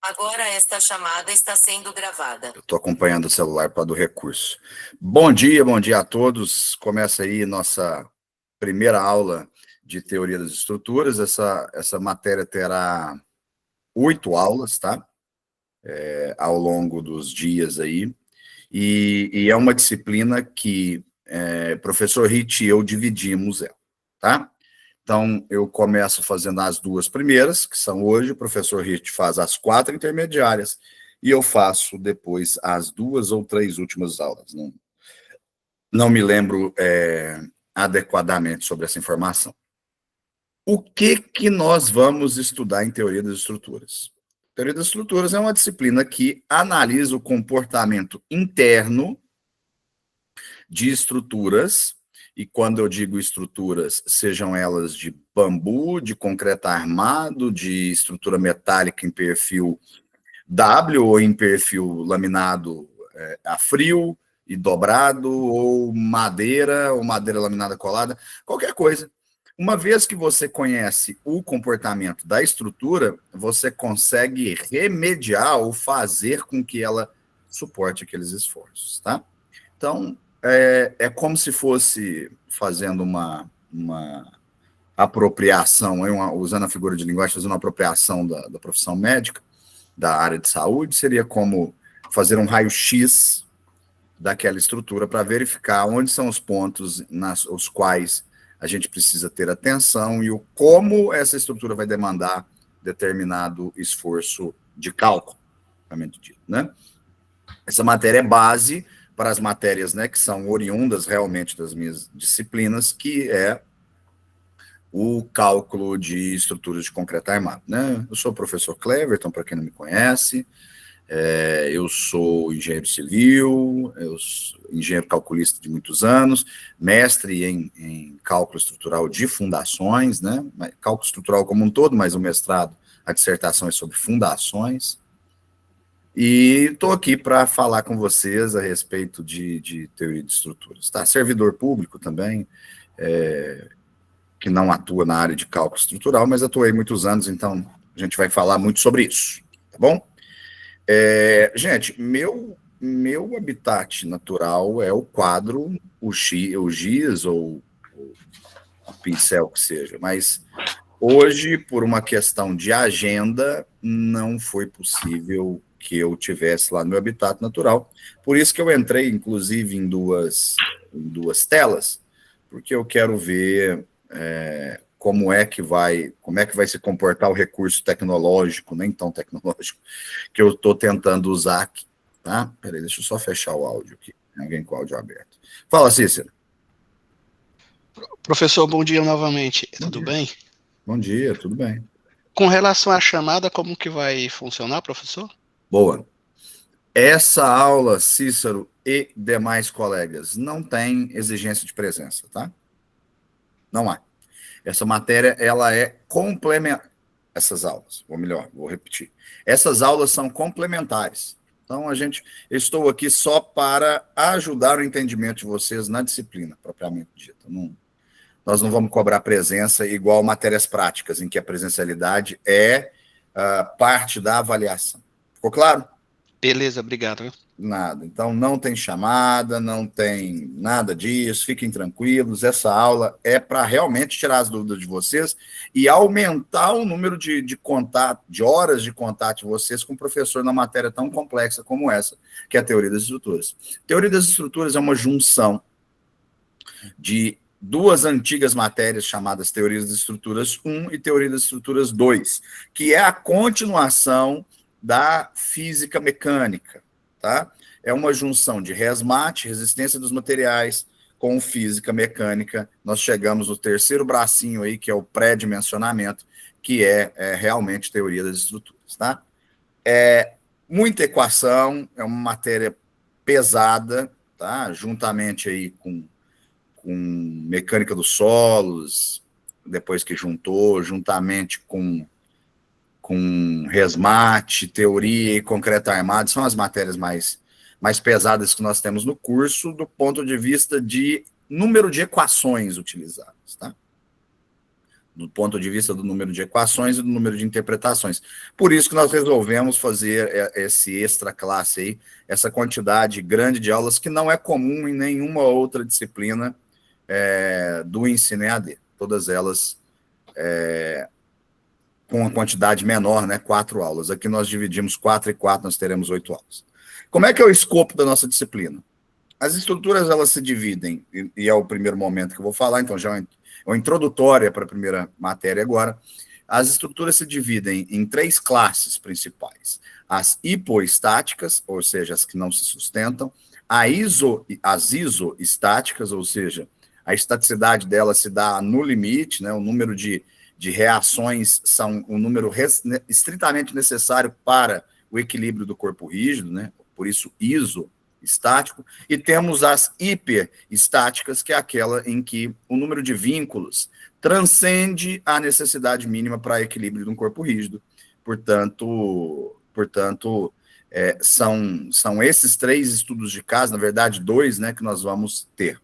Agora esta chamada está sendo gravada. Estou acompanhando o celular para do recurso. Bom dia a todos. Começa aí nossa primeira aula de teoria das estruturas. Essa matéria terá 8 aulas, tá? Ao longo dos dias aí. E é uma disciplina que professor Rit e eu dividimos ela, tá? Então, eu começo fazendo as 2 primeiras, que são hoje, o professor Rit faz as 4 intermediárias, e eu faço depois as 2 ou 3 últimas aulas. Não me lembro adequadamente sobre essa informação. O que nós vamos estudar em teoria das estruturas? Teoria das estruturas é uma disciplina que analisa o comportamento interno de estruturas, e quando eu digo estruturas, sejam elas de bambu, de concreto armado, de estrutura metálica em perfil W ou em perfil laminado a frio e dobrado, ou madeira laminada colada, qualquer coisa. Uma vez que você conhece o comportamento da estrutura, você consegue remediar ou fazer com que ela suporte aqueles esforços, tá? Então, é como se fosse fazendo uma apropriação, usando a figura de linguagem, fazendo uma apropriação da profissão médica, da área de saúde, seria como fazer um raio-x daquela estrutura para verificar onde são os pontos os quais a gente precisa ter atenção e como essa estrutura vai demandar determinado esforço de cálculo, né? Essa matéria é base para as matérias, né, que são oriundas realmente das minhas disciplinas, que é o cálculo de estruturas de concreto armado, né? Eu sou o professor Cleverton, para quem não me conhece, eu sou engenheiro civil, eu sou engenheiro calculista de muitos anos, mestre em cálculo estrutural de fundações, né? Cálculo estrutural como um todo, mas o mestrado, a dissertação é sobre fundações. E estou aqui para falar com vocês a respeito de teoria de estruturas. Tá? Servidor público também, que não atua na área de cálculo estrutural, mas atuei muitos anos, então a gente vai falar muito sobre isso, tá bom? Gente, meu habitat natural é o quadro, o giz ou o pincel que seja, mas hoje, por uma questão de agenda, não foi possível que eu tivesse lá no meu habitat natural. Por isso que eu entrei, inclusive, em duas telas, porque eu quero ver como é que vai se comportar o recurso tecnológico, nem tão tecnológico, que eu estou tentando usar aqui. Tá? Peraí, deixa eu só fechar o áudio aqui. Tem alguém com o áudio aberto. Fala, Cícero. Professor, bom dia novamente. Bom Tudo dia. bem? Bom dia, tudo bem. Com relação à chamada, como que vai funcionar, professor? Boa. Essa aula, Cícero e demais colegas, não tem exigência de presença, tá? Não há. Essa matéria, ela é complementar. Essas aulas, ou melhor, vou repetir. Essas aulas são complementares. Então, estou aqui só para ajudar o entendimento de vocês na disciplina, propriamente dita. Nós não vamos cobrar presença igual matérias práticas, em que a presencialidade é parte da avaliação. Ficou claro? Beleza, obrigado. Nada. Então, não tem chamada, não tem nada disso, fiquem tranquilos. Essa aula é para realmente tirar as dúvidas de vocês e aumentar o número de contato, de horas de contato de vocês com o professor na matéria tão complexa como essa, que é a teoria das estruturas. Teoria das estruturas é uma junção de 2 antigas matérias chamadas Teorias das Estruturas 1 e Teoria das Estruturas 2, que é a continuação da física mecânica, tá? É uma junção de resmate, resistência dos materiais, com física mecânica. Nós chegamos no terceiro bracinho aí, que é o pré-dimensionamento, que é realmente teoria das estruturas, tá? Muita equação, é uma matéria pesada, tá? Juntamente aí com mecânica dos solos, depois que juntamente com resmate, teoria e concreto armado, são as matérias mais pesadas que nós temos no curso, do ponto de vista de número de equações utilizadas, tá? do ponto de vista do número de equações e do número de interpretações. Por isso que nós resolvemos fazer esse extra classe aí, essa quantidade grande de aulas que não é comum em nenhuma outra disciplina do ensino EAD. Todas elas com uma quantidade menor, né? 4 aulas. Aqui nós dividimos 4 e 4, nós teremos 8 aulas. Como é que é o escopo da nossa disciplina? As estruturas, elas se dividem, e é o primeiro momento que eu vou falar, então já é uma introdutória para a primeira matéria agora. As estruturas se dividem em 3 classes principais. As hipoestáticas, ou seja, as que não se sustentam, as isoestáticas, ou seja, a estaticidade dela se dá no limite, né? O número de reações são um número estritamente necessário para o equilíbrio do corpo rígido, né? Por isso isoestático, e temos as hiperestáticas, que é aquela em que o número de vínculos transcende a necessidade mínima para equilíbrio de um corpo rígido. Portanto, são esses 3 estudos de caso, na verdade 2, né, que nós vamos ter.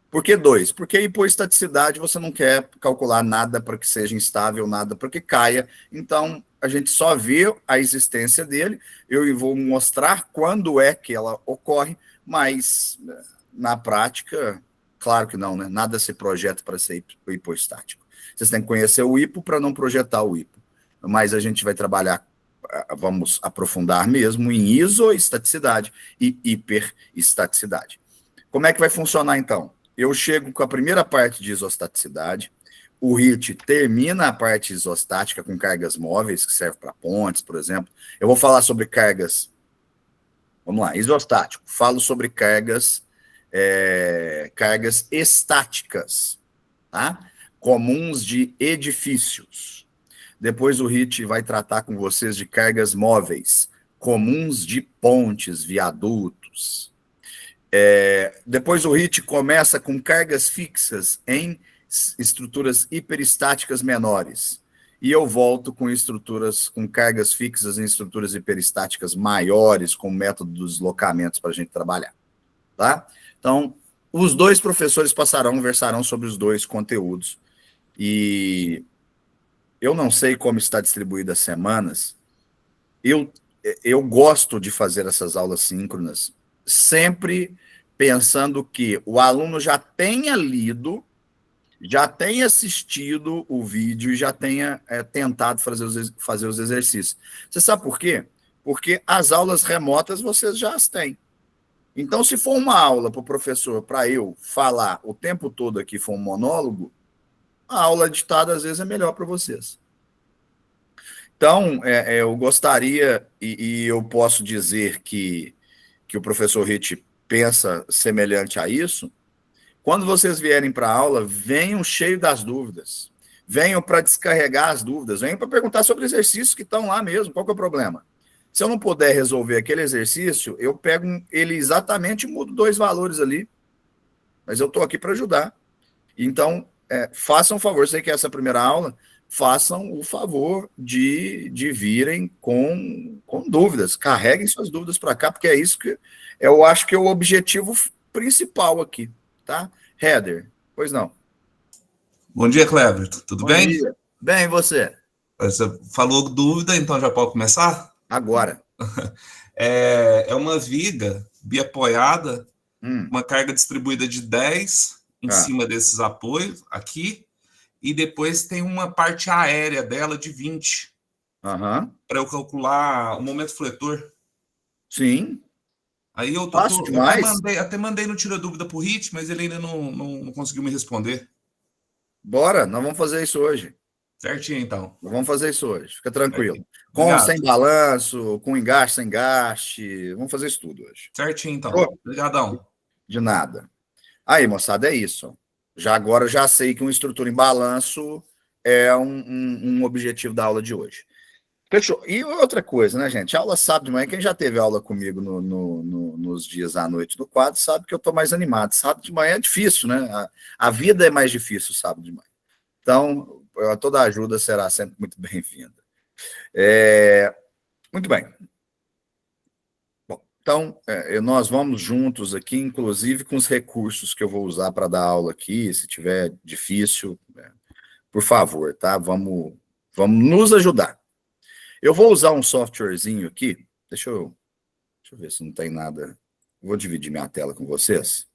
Por que 2? Porque a hipoestaticidade você não quer calcular nada para que seja instável, nada para que caia. Então, a gente só vê a existência dele. Eu vou mostrar quando é que ela ocorre, mas na prática, claro que não, né? Nada se projeta para ser hipoestático. Vocês têm que conhecer o hipo para não projetar o hipo. Mas a gente vai trabalhar, vamos aprofundar mesmo em isoestaticidade e hiperestaticidade. Como é que vai funcionar, então? Eu chego com a primeira parte de isostaticidade, o HIT termina a parte isostática com cargas móveis, que serve para pontes, por exemplo. Eu vou falar sobre cargas, vamos lá, isostático. Falo sobre cargas estáticas, tá? Comuns de edifícios. Depois o HIT vai tratar com vocês de cargas móveis, comuns de pontes, viadutos. Depois o HIT começa com cargas fixas em estruturas hiperestáticas menores. E eu volto com estruturas com cargas fixas em estruturas hiperestáticas maiores, com método dos deslocamentos para a gente trabalhar. Tá? Então, os 2 professores versarão sobre os 2 conteúdos. E eu não sei como está distribuída as semanas. Eu gosto de fazer essas aulas síncronas, sempre pensando que o aluno já tenha lido, já tenha assistido o vídeo e já tenha tentado fazer os exercícios. Você sabe por quê? Porque as aulas remotas vocês já as têm. Então, se for uma aula para o professor, para eu falar o tempo todo aqui, for um monólogo, a aula editada às vezes é melhor para vocês. Então, eu gostaria, e eu posso dizer que o professor HIT pensa semelhante a isso. Quando vocês vierem para a aula, venham cheio das dúvidas. Venham para descarregar as dúvidas. Venham para perguntar sobre exercícios que estão lá mesmo. Qual que é o problema? Se eu não puder resolver aquele exercício, eu pego ele exatamente e mudo 2 valores ali. Mas eu estou aqui para ajudar. Então, façam um favor. Sei que essa é a primeira aula. Façam o favor de virem com dúvidas. Carreguem suas dúvidas para cá, porque é isso que eu acho que é o objetivo principal aqui, tá? Heather, pois não. Bom dia, Cleverton. Tudo bem? Bom dia. Bem, e você? Você falou dúvida, então já pode começar? Agora. É uma viga biapoiada, uma carga distribuída de 10 em cima desses apoios aqui, e depois tem uma parte aérea dela de 20. Para eu calcular o momento fletor. Sim. Aí eu até mandei no Tira Dúvida para o HIT, mas ele ainda não conseguiu me responder. Bora, nós vamos fazer isso hoje. Certinho, então. Vamos fazer isso hoje, fica tranquilo. Com, sem balanço, com engaste, sem engaste. Vamos fazer isso tudo hoje. Certinho, então. Obrigadão. De nada. Aí, moçada, é isso. Agora já sei que uma estrutura em balanço é um objetivo da aula de hoje. Fechou. E outra coisa, né, gente? Aula sábado de manhã, quem já teve aula comigo nos dias à noite do quadro, sabe que eu estou mais animado. Sábado de manhã é difícil, né? A vida é mais difícil sábado de manhã. Então, toda ajuda será sempre muito bem-vinda. Muito bem. Bom, então, nós vamos juntos aqui, inclusive com os recursos que eu vou usar para dar aula aqui, se tiver difícil, Por favor, tá? Vamos nos ajudar. Eu vou usar um softwarezinho aqui. Deixa eu ver se não tem nada. Vou dividir minha tela com vocês.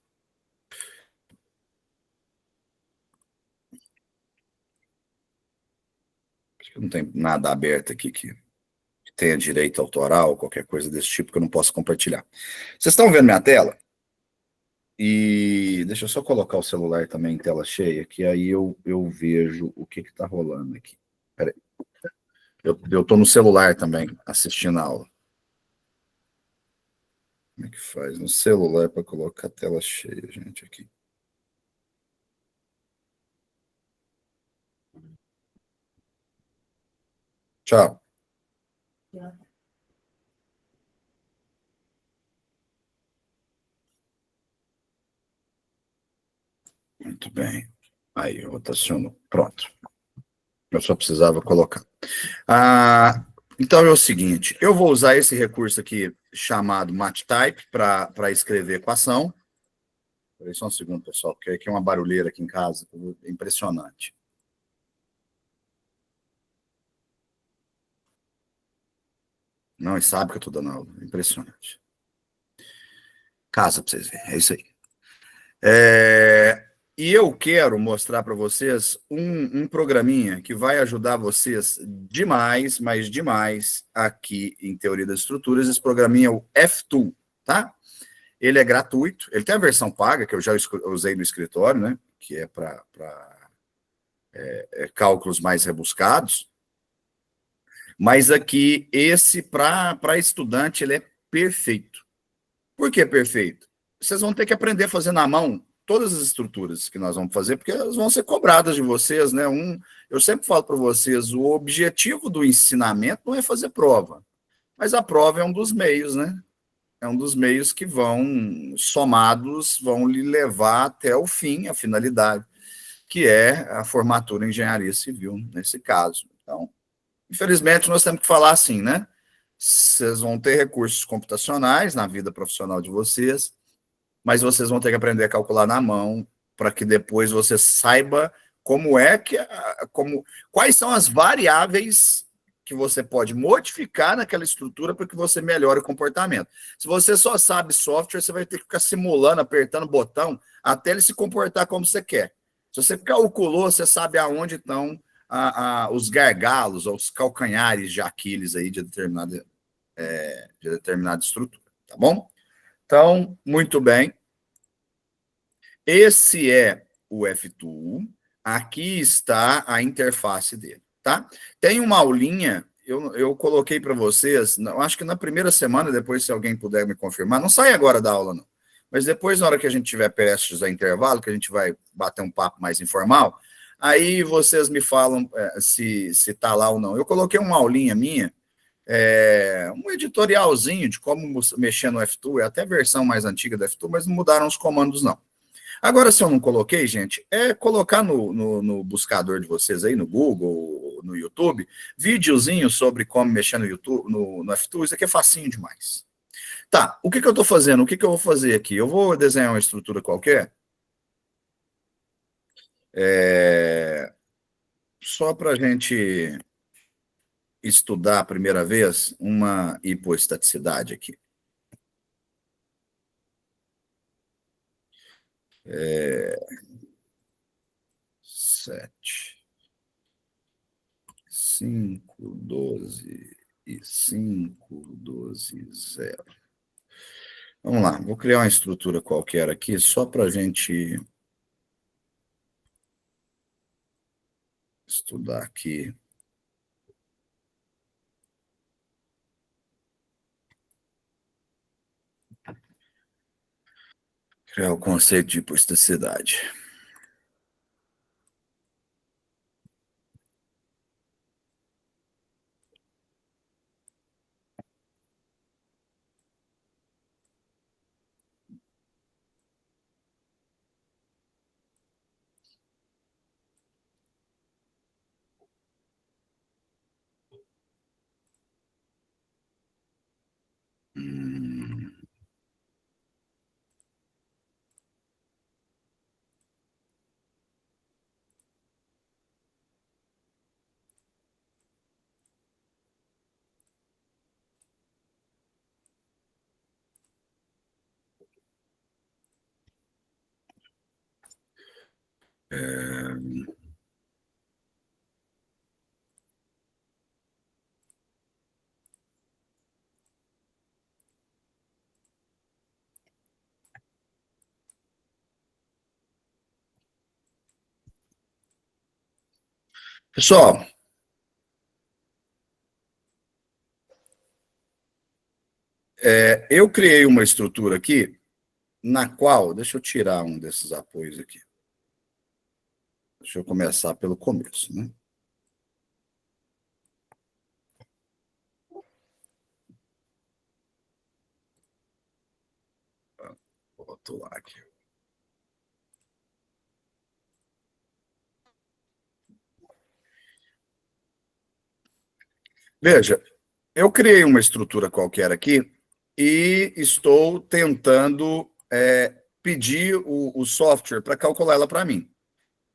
Acho que não tem nada aberto aqui que tenha direito autoral, qualquer coisa desse tipo que eu não posso compartilhar. Vocês estão vendo minha tela? E deixa eu só colocar o celular também em tela cheia, que aí eu vejo o que está rolando aqui. Peraí. Eu estou no celular também, assistindo a aula. Como é que faz no celular para colocar a tela cheia, gente, aqui? Tchau. Muito bem. Aí, eu rotaciono. Pronto. Eu só precisava colocar. Então é o seguinte, eu vou usar esse recurso aqui chamado MathType para escrever equação. Espera aí só um segundo, pessoal, porque aqui é uma barulheira aqui em casa, impressionante. Não, e sabe que eu estou dando aula, impressionante. Casa para vocês verem, é isso aí. E eu quero mostrar para vocês um programinha que vai ajudar vocês demais, mas demais, aqui em Teoria das Estruturas. Esse programinha é o F-Tool, tá? Ele é gratuito, ele tem a versão paga, que eu já usei no escritório, né? Que é para cálculos mais rebuscados. Mas aqui, esse, para estudante, ele é perfeito. Por que perfeito? Vocês vão ter que aprender a fazer na mão todas as estruturas que nós vamos fazer, porque elas vão ser cobradas de vocês, né? Eu sempre falo para vocês, o objetivo do ensinamento não é fazer prova, mas a prova é um dos meios, né? É um dos meios que somados, vão lhe levar até o fim, a finalidade, que é a formatura em engenharia civil, nesse caso. Então, infelizmente, nós temos que falar assim, né? Vocês vão ter recursos computacionais na vida profissional de vocês, mas vocês vão ter que aprender a calcular na mão, para que depois você saiba quais são as variáveis que você pode modificar naquela estrutura para que você melhore o comportamento. Se você só sabe software, você vai ter que ficar simulando, apertando botão, até ele se comportar como você quer. Se você calculou, você sabe aonde estão os gargalos, ou os calcanhares de Aquiles aí de determinada estrutura, tá bom? Então, muito bem. Esse é o F-Tool. Aqui está a interface dele, tá? Tem uma aulinha, eu coloquei para vocês, acho que na primeira semana, depois se alguém puder me confirmar, não sai agora da aula não, mas depois na hora que a gente tiver prestes a intervalo, que a gente vai bater um papo mais informal, aí vocês me falam se está lá ou não. Eu coloquei uma aulinha minha, um editorialzinho de como mexer no F-Tool, é até a versão mais antiga do F-Tool, mas não mudaram os comandos não. Agora, se eu não coloquei, gente, é colocar no buscador de vocês aí, no Google, no YouTube, videozinho sobre como mexer no YouTube, no F-Tool. Isso aqui é facinho demais. Tá, o que eu estou fazendo? O que eu vou fazer aqui? Eu vou desenhar uma estrutura qualquer, só para a gente estudar a primeira vez uma hipoestaticidade aqui. 7, 5, 12 e 5, 12, 0. Vamos lá, vou criar uma estrutura qualquer aqui, só para a gente estudar aqui. Criar o conceito de hipoestasticidade. Pessoal, eu criei uma estrutura aqui na qual, deixa eu tirar um desses apoios aqui. Deixa eu começar pelo começo, né? Vou rotular aqui. Veja, eu criei uma estrutura qualquer aqui e estou tentando pedir o software para calcular ela para mim.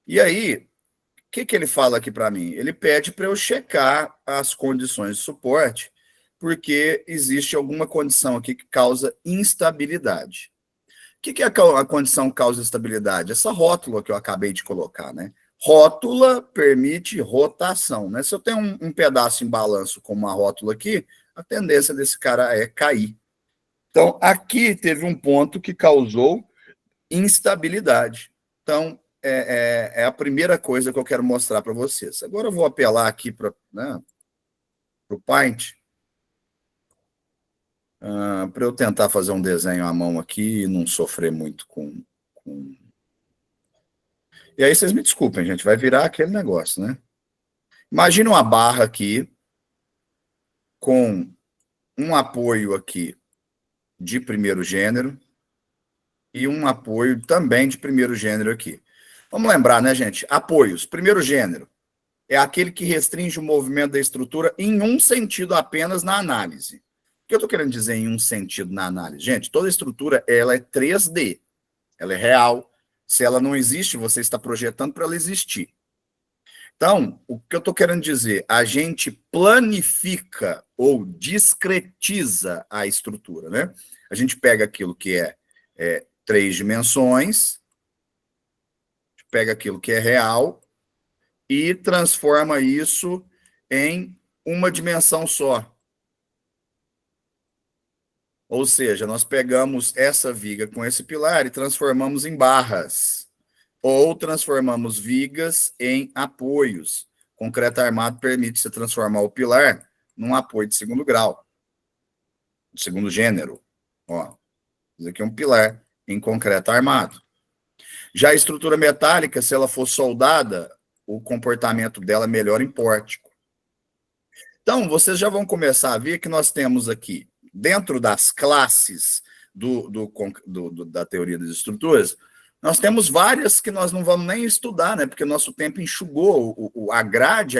E aí, o que ele fala aqui para mim? Ele pede para eu checar as condições de suporte, porque existe alguma condição aqui que causa instabilidade. O que é a condição que causa instabilidade? Essa rótula que eu acabei de colocar, né? Rótula permite rotação, né? Se eu tenho um pedaço em balanço com uma rótula aqui, a tendência desse cara é cair. Então, aqui teve um ponto que causou instabilidade. Então, é a primeira coisa que eu quero mostrar para vocês. Agora eu vou apelar aqui para o Paint, para eu tentar fazer um desenho à mão aqui e não sofrer muito com... E aí vocês me desculpem, gente, vai virar aquele negócio, né? Imagina uma barra aqui com um apoio aqui de primeiro gênero e um apoio também de primeiro gênero aqui. Vamos lembrar, né, gente? Apoios. Primeiro gênero é aquele que restringe o movimento da estrutura em um sentido apenas na análise. O que eu estou querendo dizer em um sentido na análise? Gente, toda estrutura ela é 3D. Ela é real. Se ela não existe, você está projetando para ela existir. Então, o que eu estou querendo dizer? A gente planifica ou discretiza a estrutura, né? A gente pega aquilo que é 3 dimensões, pega aquilo que é real e transforma isso em uma dimensão só. Ou seja, nós pegamos essa viga com esse pilar e transformamos em barras. Ou transformamos vigas em apoios. Concreto armado permite você transformar o pilar num apoio de segundo grau, de segundo gênero. Ó, isso aqui é um pilar em concreto armado. Já a estrutura metálica, se ela for soldada, o comportamento dela melhora em pórtico. Então, vocês já vão começar a ver que nós temos aqui, dentro das classes da teoria das estruturas, nós temos várias que nós não vamos nem estudar, né? Porque nosso tempo enxugou, a grade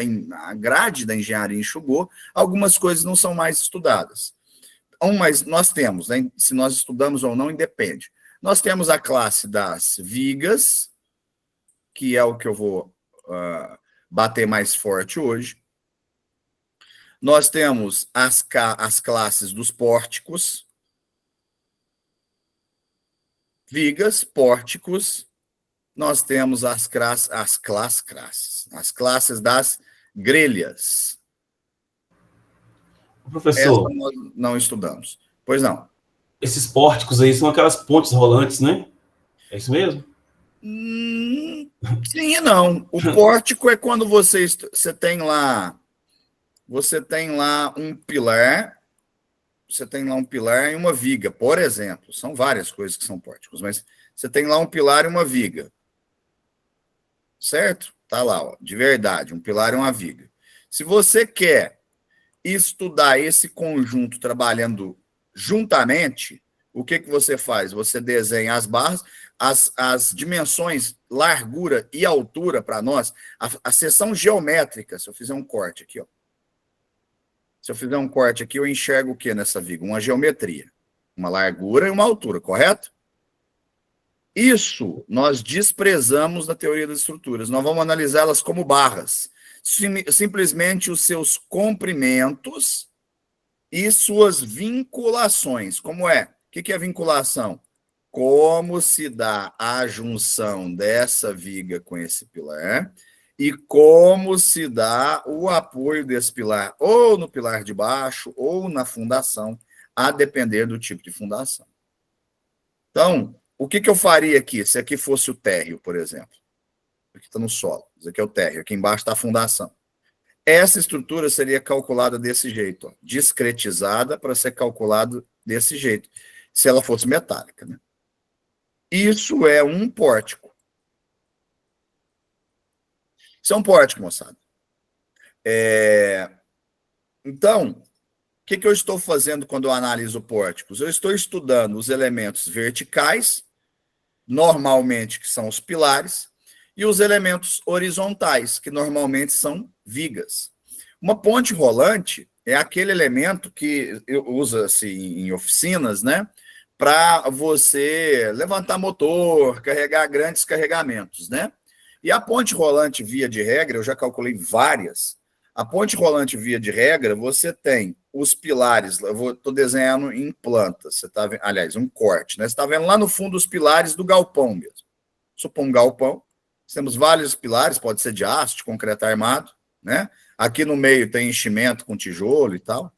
da engenharia enxugou, algumas coisas não são mais estudadas. Mas nós temos, né? Se nós estudamos ou não, independe. Nós temos a classe das vigas, que é o que eu vou bater mais forte hoje. Nós temos as classes dos pórticos, vigas, pórticos. Nós temos as classes das grelhas. Professor, essa nós não estudamos. Pois não. Esses pórticos aí são aquelas pontes rolantes, né? É isso mesmo? Sim e não. O pórtico é quando você tem lá um pilar, e uma viga, por exemplo. São várias coisas que são pórticos, mas você tem lá um pilar e uma viga. Certo? Tá lá, ó, de verdade, um pilar e uma viga. Se você quer estudar esse conjunto trabalhando juntamente, o que você faz? Você desenha as barras, as dimensões, largura e altura para nós, a seção geométrica, se eu fizer um corte aqui, ó. Se eu fizer um corte aqui, eu enxergo o que nessa viga? Uma geometria, uma largura e uma altura, correto? Isso nós desprezamos na teoria das estruturas. Nós vamos analisá-las como barras. Simplesmente os seus comprimentos e suas vinculações. Como é? O que é vinculação? como se dá a junção dessa viga com esse pilar e como se dá o apoio desse pilar ou no pilar de baixo ou na fundação, a depender do tipo de fundação. Então, o que eu faria aqui, se aqui fosse o térreo, por exemplo? Aqui está no solo, isso aqui é o térreo, aqui embaixo está a fundação. Essa estrutura seria calculada desse jeito, ó, discretizada para ser calculado desse jeito, se ela fosse metálica, né? Isso é um pórtico. Isso é um pórtico, moçada. Então, o que eu estou fazendo quando eu analiso pórticos? Eu estou estudando os elementos verticais, normalmente que são os pilares, e os elementos horizontais, que normalmente são vigas. Uma ponte rolante é aquele elemento que usa-se em oficinas, né, para você levantar motor, carregar grandes carregamentos, né? E a ponte rolante, via de regra, eu já calculei várias. A ponte rolante, via de regra, você tem os pilares, eu estou desenhando em planta, você está vendo, aliás, um corte, né? Você está vendo lá no fundo os pilares do galpão mesmo. Supor um galpão, temos vários pilares, pode ser de aço, de concreto armado, né? Aqui no meio tem enchimento com tijolo e tal.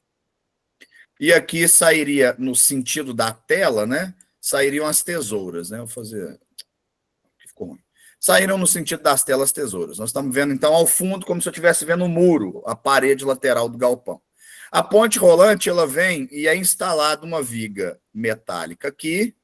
E aqui sairia, no sentido da tela, né? Sairiam as tesouras, né? Vou fazer. Ficou ruim. Saíram no sentido das telas tesouras. Nós estamos vendo, então, ao fundo, como se eu estivesse vendo o muro, a parede lateral do galpão. A ponte rolante, ela vem e é instalada uma viga metálica aqui.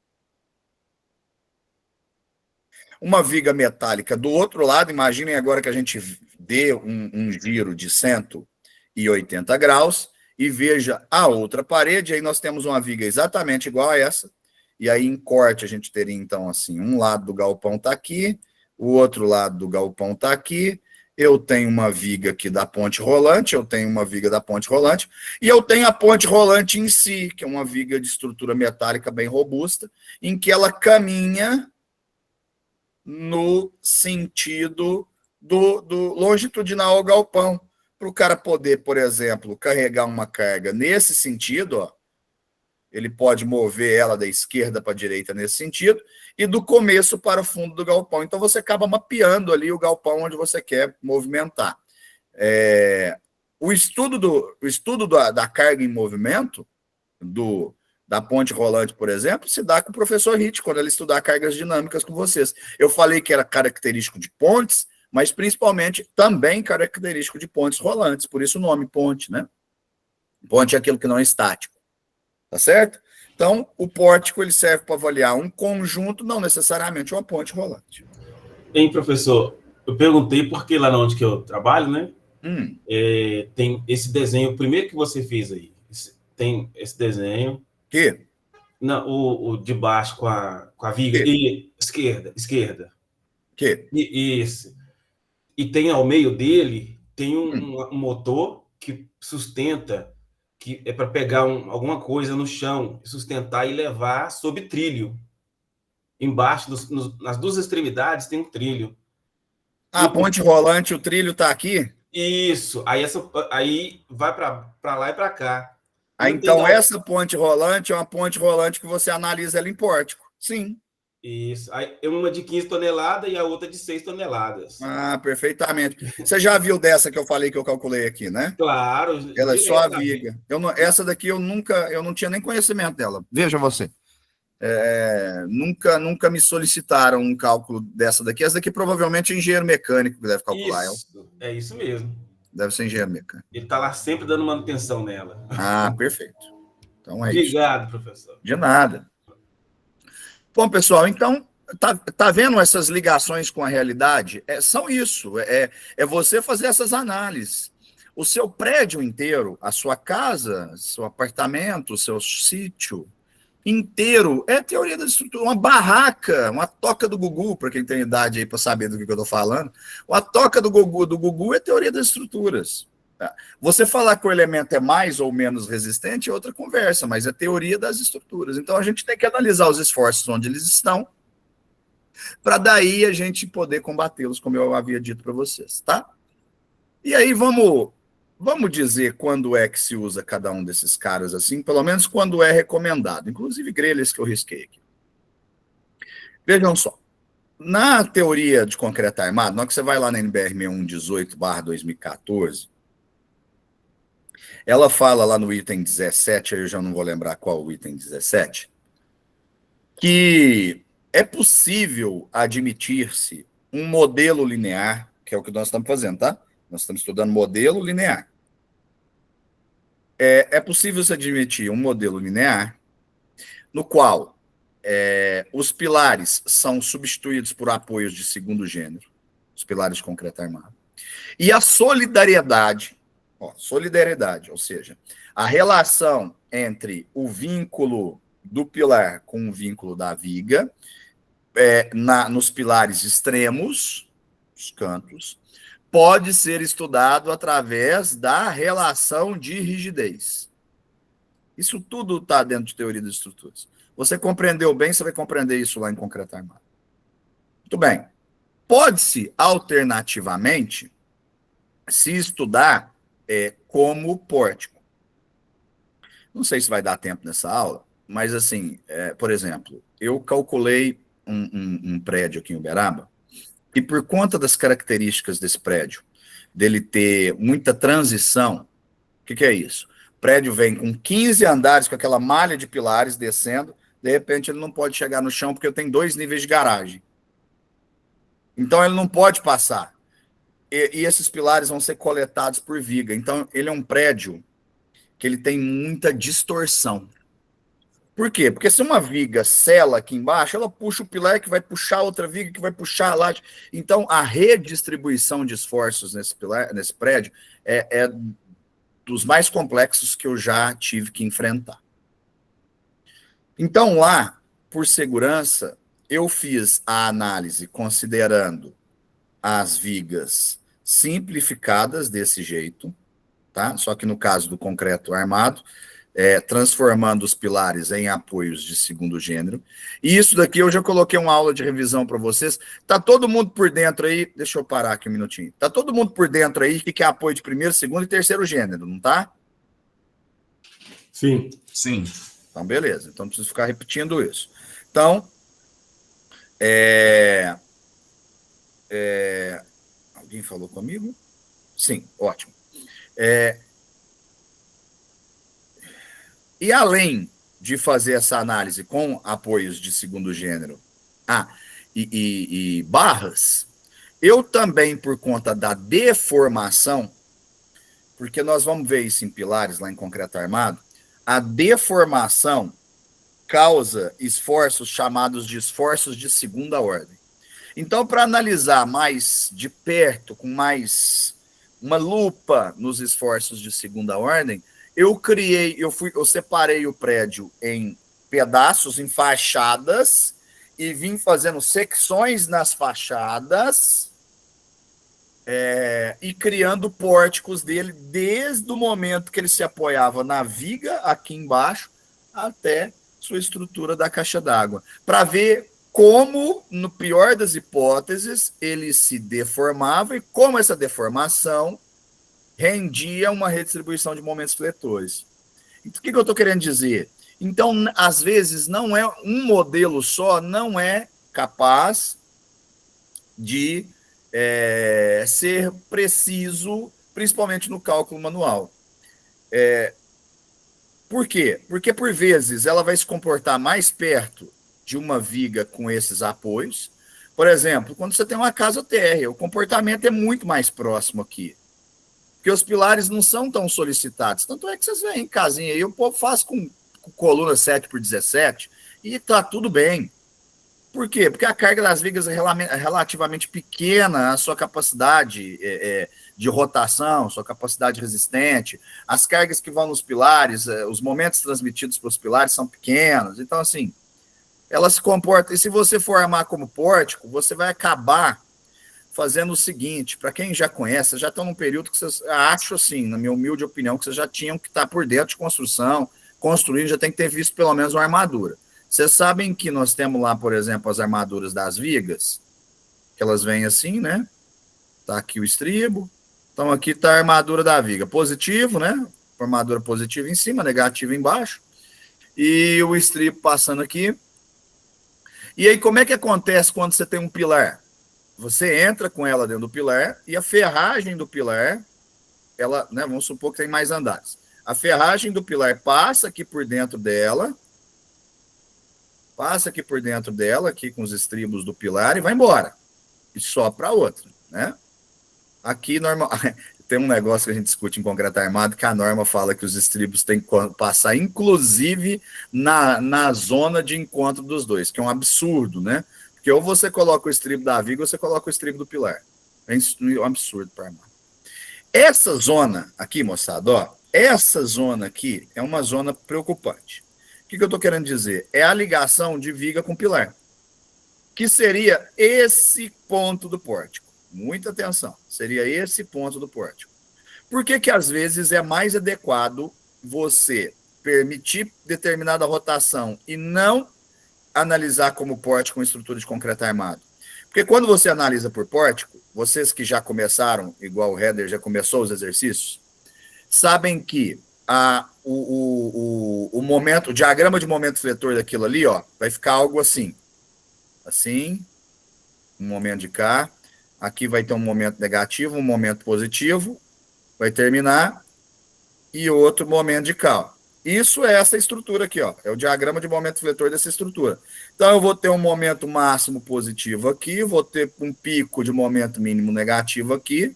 Uma viga metálica do outro lado. Imaginem agora que a gente dê um giro de 180 graus. E veja a outra parede, aí nós temos uma viga exatamente igual a essa, e aí em corte a gente teria, então, assim, um lado do galpão está aqui, o outro lado do galpão está aqui, eu tenho uma viga aqui da ponte rolante, eu tenho uma viga da ponte rolante, e eu tenho a ponte rolante em si, que é uma viga de estrutura metálica bem robusta, em que ela caminha no sentido do longitudinal ao galpão, para o cara poder, por exemplo, carregar uma carga nesse sentido, ó, ele pode mover ela da esquerda para a direita nesse sentido, e do começo para o fundo do galpão. Então, você acaba mapeando ali o galpão onde você quer movimentar. O estudo da carga em movimento, da ponte rolante, por exemplo, se dá com o professor Hitt, quando ele estudar cargas dinâmicas com vocês. Eu falei que era característico de pontes, mas principalmente também característico de pontes rolantes, por isso o nome ponte, né? Ponte é aquilo que não é estático, tá certo? Então, o pórtico ele serve para avaliar um conjunto, não necessariamente uma ponte rolante. Hein, professor? Eu perguntei porque lá onde que eu trabalho, né? Tem esse desenho, o primeiro que você fez aí, tem esse desenho. Que? Não, o de baixo com a viga. E, esquerda. Que? E esse. E tem ao meio dele, tem um motor que sustenta, que é para pegar alguma coisa no chão, sustentar e levar sob trilho. Embaixo, nas duas extremidades, tem um trilho. A ponte rolante, o trilho está aqui? Isso. Aí vai para lá e para cá. Então, essa ponte rolante é uma ponte rolante que você analisa ela em pórtico. Sim. Isso. Aí, uma de 15 toneladas e a outra de 6 toneladas. Ah, perfeitamente. Você já viu dessa que eu falei que eu calculei aqui, né? Claro. Ela é só a viga. Essa daqui eu não tinha nem conhecimento dela. Veja você. Nunca me solicitaram um cálculo dessa daqui. Essa daqui provavelmente é engenheiro mecânico que deve calcular ela. É isso mesmo. Deve ser engenheiro mecânico. Ele está lá sempre dando manutenção nela. Ah, perfeito. Então é Obrigado, isso. professor. De nada. Bom, pessoal, então, tá vendo essas ligações com a realidade? São isso, é você fazer essas análises. O seu prédio inteiro, a sua casa, seu apartamento, o seu sítio inteiro é teoria da estrutura. Uma barraca, uma toca do Gugu, para quem tem idade aí para saber do que eu estou falando, uma toca do Gugu é teoria das estruturas. Você falar que o elemento é mais ou menos resistente é outra conversa, mas é teoria das estruturas. Então, a gente tem que analisar os esforços onde eles estão, para daí a gente poder combatê-los, como eu havia dito para vocês, tá? E aí, vamos dizer quando é que se usa cada um desses caras assim, pelo menos quando é recomendado. Inclusive, grelhas que eu risquei aqui. Vejam só. Na teoria de concreto armado, na hora que você vai lá na NBR 6118/2014, ela fala lá no item 17, aí eu já não vou lembrar qual o item 17, que é possível admitir-se um modelo linear, que é o que nós estamos fazendo, tá? Nós estamos estudando modelo linear. É possível se admitir um modelo linear no qual os pilares são substituídos por apoios de segundo gênero, os pilares de concreto armado, e a solidariedade, ou seja, a relação entre o vínculo do pilar com o vínculo da viga, nos pilares extremos, os cantos, pode ser estudado através da relação de rigidez. Isso tudo está dentro de teoria das estruturas. Você compreendeu bem, você vai compreender isso lá em concreto armado. Muito bem. Pode-se, alternativamente, se estudar como pórtico. Não sei se vai dar tempo nessa aula, mas, assim, por exemplo, eu calculei um prédio aqui em Uberaba, e por conta das características desse prédio, dele ter muita transição, o que é isso? O prédio vem com 15 andares, com aquela malha de pilares descendo, de repente ele não pode chegar no chão porque eu tenho 2 níveis de garagem. Então ele não pode passar. E esses pilares vão ser coletados por viga. Então ele é um prédio que ele tem muita distorção. Por quê? Porque se uma viga sela aqui embaixo, ela puxa o pilar que vai puxar outra viga que vai puxar a laje. Então a redistribuição de esforços nesse prédio é dos mais complexos que eu já tive que enfrentar. Então, lá, por segurança, eu fiz a análise considerando as vigas simplificadas desse jeito, tá? Só que no caso do concreto armado, transformando os pilares em apoios de segundo gênero. E isso daqui eu já coloquei uma aula de revisão para vocês. Tá todo mundo por dentro aí? Deixa eu parar aqui um minutinho. Tá todo mundo por dentro aí que é apoio de primeiro, segundo e terceiro gênero, não tá? Sim. Sim. Então, beleza. Então, não preciso ficar repetindo isso. Então, alguém falou comigo? Sim, ótimo. E além de fazer essa análise com apoios de segundo gênero e barras, eu também, por conta da deformação, porque nós vamos ver isso em pilares, lá em concreto armado, a deformação causa esforços chamados de esforços de segunda ordem. Então, para analisar mais de perto, com mais uma lupa nos esforços de segunda ordem, eu separei o prédio em pedaços, em fachadas, e vim fazendo secções nas fachadas e criando pórticos dele desde o momento que ele se apoiava na viga aqui embaixo até sua estrutura da caixa d'água, para ver como, no pior das hipóteses, ele se deformava e como essa deformação rendia uma redistribuição de momentos fletores. Então, o que eu estou querendo dizer? Então, às vezes, não é um modelo só, não é capaz de ser preciso, principalmente no cálculo manual. Por quê? Porque, por vezes, ela vai se comportar mais perto de uma viga com esses apoios. Por exemplo, quando você tem uma casa térrea, o comportamento é muito mais próximo aqui. Porque os pilares não são tão solicitados. Tanto é que vocês veem em casinha aí, o povo faz com coluna 7x17 e tá tudo bem. Por quê? Porque a carga das vigas é relativamente pequena, a sua capacidade de rotação, sua capacidade resistente, as cargas que vão nos pilares, os momentos transmitidos para os pilares são pequenos. Então, assim, ela se comporta. E se você for armar como pórtico, você vai acabar fazendo o seguinte: para quem já conhece, já estão num período que vocês, acho assim, na minha humilde opinião, que vocês já tinham que estar por dentro de construção, construindo, já tem que ter visto pelo menos uma armadura. Vocês sabem que nós temos lá, por exemplo, as armaduras das vigas, que elas vêm assim, né? Tá aqui o estribo. Então aqui tá a armadura da viga. Positivo, né? Armadura positiva em cima, negativa embaixo. E o estribo passando aqui. E aí, como é que acontece quando você tem um pilar? Você entra com ela dentro do pilar e a ferragem do pilar, ela, né, vamos supor que tem mais andares. A ferragem do pilar passa aqui por dentro dela, aqui com os estribos do pilar e vai embora. E só para outra, né? Aqui, normal, tem um negócio que a gente discute em concreto armado, que a norma fala que os estribos têm que passar, inclusive, na zona de encontro dos dois, que é um absurdo, né? Porque ou você coloca o estribo da viga ou você coloca o estribo do pilar. É um absurdo para armar. Essa zona aqui, moçada, ó, essa zona aqui é uma zona preocupante. O que eu estou querendo dizer? É a ligação de viga com pilar, que seria esse ponto do pórtico. Muita atenção, seria esse ponto do pórtico. Por que que às vezes é mais adequado você permitir determinada rotação e não analisar como pórtico uma estrutura de concreto armado? Porque quando você analisa por pórtico, vocês que já começaram, igual o Header já começou os exercícios, sabem que o diagrama de momento fletor daquilo ali, ó, vai ficar algo assim. Assim, um momento de cá, aqui vai ter um momento negativo, um momento positivo, vai terminar, e outro momento de cá, ó. Isso é essa estrutura aqui, ó. É o diagrama de momento fletor dessa estrutura. Então, eu vou ter um momento máximo positivo aqui, vou ter um pico de momento mínimo negativo aqui,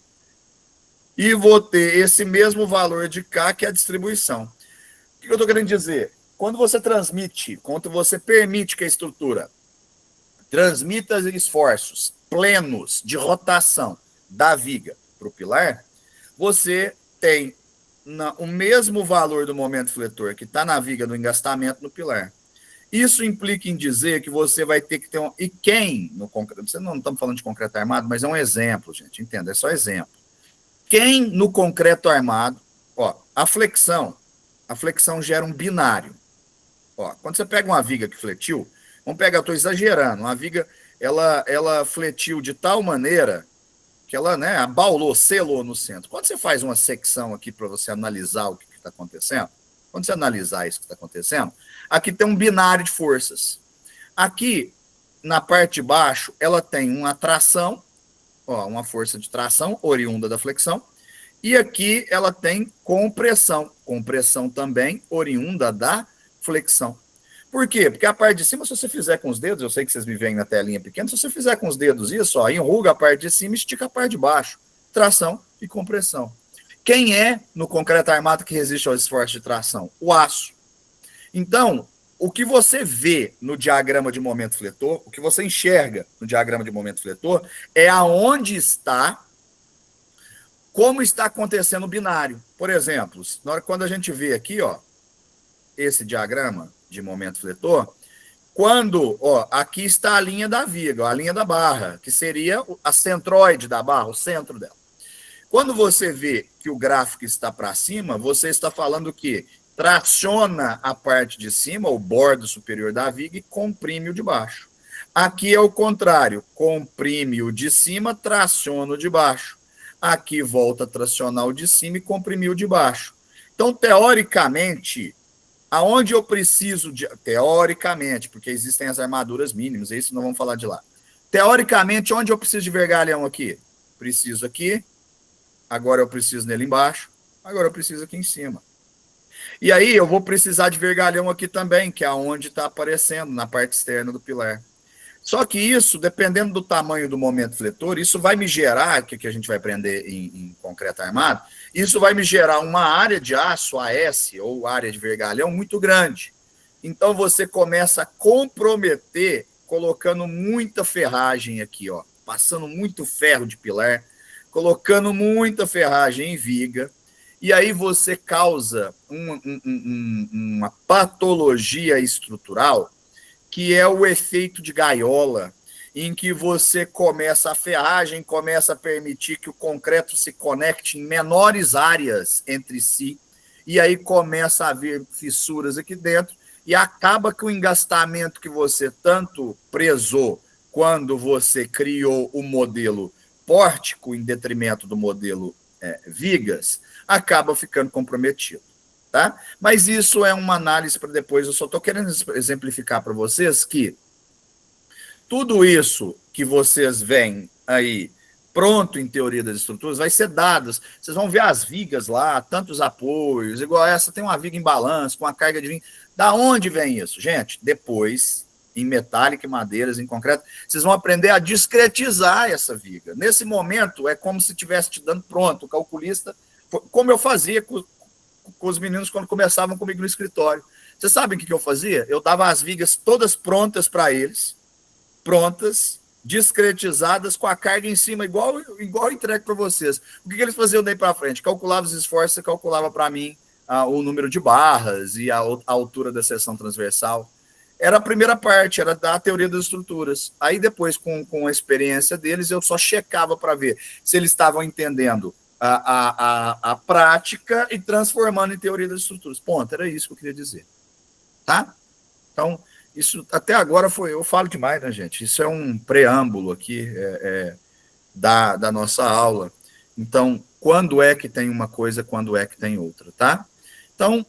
e vou ter esse mesmo valor de K, que é a distribuição. O que eu estou querendo dizer? Quando você transmite, quando você permite que a estrutura transmita esforços plenos de rotação da viga para o pilar, você tem o mesmo valor do momento fletor que está na viga do engastamento no pilar. Isso implica em dizer que você vai ter que ter um... E quem, no concreto... Você não estamos falando de concreto armado, mas é um exemplo, gente, entenda, é só exemplo. Quem no concreto armado... Ó, a flexão gera um binário. Ó, quando você pega uma viga que fletiu, vamos pegar, eu estou exagerando, uma viga, ela fletiu de tal maneira que ela, né, abaulou, selou no centro. Quando você faz uma secção aqui para você analisar o que está acontecendo, quando você analisar isso que está acontecendo, aqui tem um binário de forças. Aqui, na parte de baixo, ela tem uma tração, ó, uma força de tração oriunda da flexão, e aqui ela tem compressão também oriunda da flexão. Por quê? Porque a parte de cima, se você fizer com os dedos, eu sei que vocês me veem na telinha pequena, se você fizer com os dedos isso, ó, enruga a parte de cima e estica a parte de baixo. Tração e compressão. Quem é no concreto armado que resiste ao esforço de tração? O aço. Então, o que você vê no diagrama de momento fletor, o que você enxerga no diagrama de momento fletor, é aonde está, como está acontecendo o binário. Por exemplo, quando a gente vê aqui, ó, esse diagrama de momento fletor, quando, ó, aqui está a linha da viga, a linha da barra, que seria a centroide da barra, o centro dela. Quando você vê que o gráfico está para cima, você está falando que traciona a parte de cima, o bordo superior da viga, e comprime o de baixo. Aqui é o contrário, comprime o de cima, traciona o de baixo. Aqui volta a tracionar o de cima e comprimir o de baixo. Então, teoricamente, aonde eu preciso de... Teoricamente, porque existem as armaduras mínimas, é isso, não vamos falar de lá. Teoricamente, onde eu preciso de vergalhão aqui? Preciso aqui, agora eu preciso nele embaixo, agora eu preciso aqui em cima. E aí eu vou precisar de vergalhão aqui também, que é onde está aparecendo, na parte externa do pilar. Só que isso, dependendo do tamanho do momento fletor, isso vai me gerar, que a gente vai aprender em concreto armado, isso vai me gerar uma área de aço, AS, ou área de vergalhão, muito grande. Então, você começa a comprometer, colocando muita ferragem aqui, ó, passando muito ferro de pilar, colocando muita ferragem em viga, e aí você causa uma patologia estrutural, que é o efeito de gaiola, em que você começa, a ferragem começa a permitir que o concreto se conecte em menores áreas entre si, e aí começa a haver fissuras aqui dentro, e acaba que o engastamento que você tanto prezou quando você criou o modelo pórtico, em detrimento do modelo vigas, acaba ficando comprometido. Tá? Mas isso é uma análise para depois, eu só estou querendo exemplificar para vocês que Tudo isso que vocês veem aí pronto em teoria das estruturas vai ser dados. Vocês vão ver as vigas lá, tantos apoios, igual essa tem uma viga em balanço, com a carga de 20. Da onde vem isso? Gente, depois, em metálica, em madeiras, em concreto, vocês vão aprender a discretizar essa viga. Nesse momento, é como se estivesse te dando pronto, o calculista, como eu fazia com os meninos quando começavam comigo no escritório. Vocês sabem o que eu fazia? Eu dava as vigas todas prontas para eles, prontas, discretizadas, com a carga em cima, igual eu entrego para vocês. O que eles faziam daí para frente? Calculava os esforços, você calculava para mim o número de barras e a altura da seção transversal. Era a primeira parte, era da teoria das estruturas. Aí depois, com a experiência deles, eu só checava para ver se eles estavam entendendo a prática e transformando em teoria das estruturas. Ponto, era isso que eu queria dizer. Tá? Então, isso até agora eu falo demais, né, gente? Isso é um preâmbulo aqui da nossa aula. Então, quando é que tem uma coisa, quando é que tem outra, tá? Então,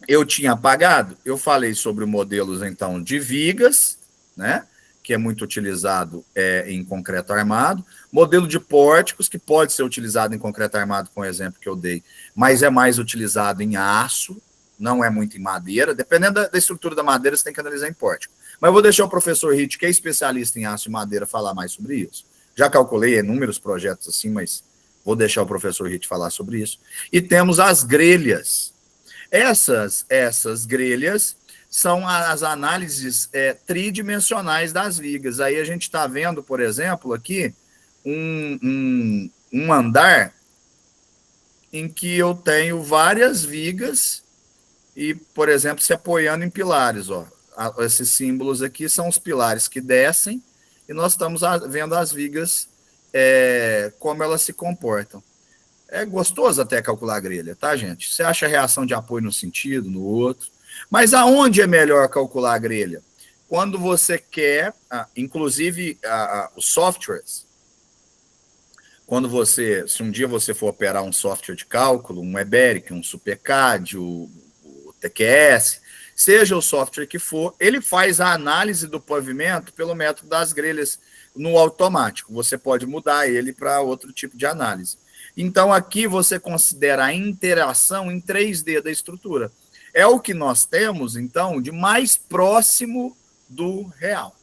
eu tinha apagado, eu falei sobre modelos, então, de vigas, né? Que é muito utilizado em concreto armado. Modelo de pórticos, que pode ser utilizado em concreto armado, com o exemplo que eu dei, mas é mais utilizado em aço, não é muito em madeira. Dependendo da estrutura da madeira, você tem que analisar em pórtico. Mas eu vou deixar o professor Ritt, que é especialista em aço e madeira, falar mais sobre isso. Já calculei inúmeros projetos assim, mas vou deixar o professor Ritt falar sobre isso. E temos as grelhas. Essas grelhas são as análises tridimensionais das vigas. Aí a gente está vendo, por exemplo, aqui, um andar em que eu tenho várias vigas e, por exemplo, se apoiando em pilares. Ó. Esses símbolos aqui são os pilares que descem e nós estamos vendo as vigas, como elas se comportam. É gostoso até calcular a grelha, tá, gente? Você acha a reação de apoio num sentido, no outro. Mas aonde é melhor calcular a grelha? Quando você quer, inclusive os softwares, se um dia você for operar um software de cálculo, um Eberic, um SuperCAD, o TQS, seja o software que for, ele faz a análise do pavimento pelo método das grelhas no automático. Você pode mudar ele para outro tipo de análise. Então, aqui você considera a interação em 3D da estrutura. É o que nós temos, então, de mais próximo do real.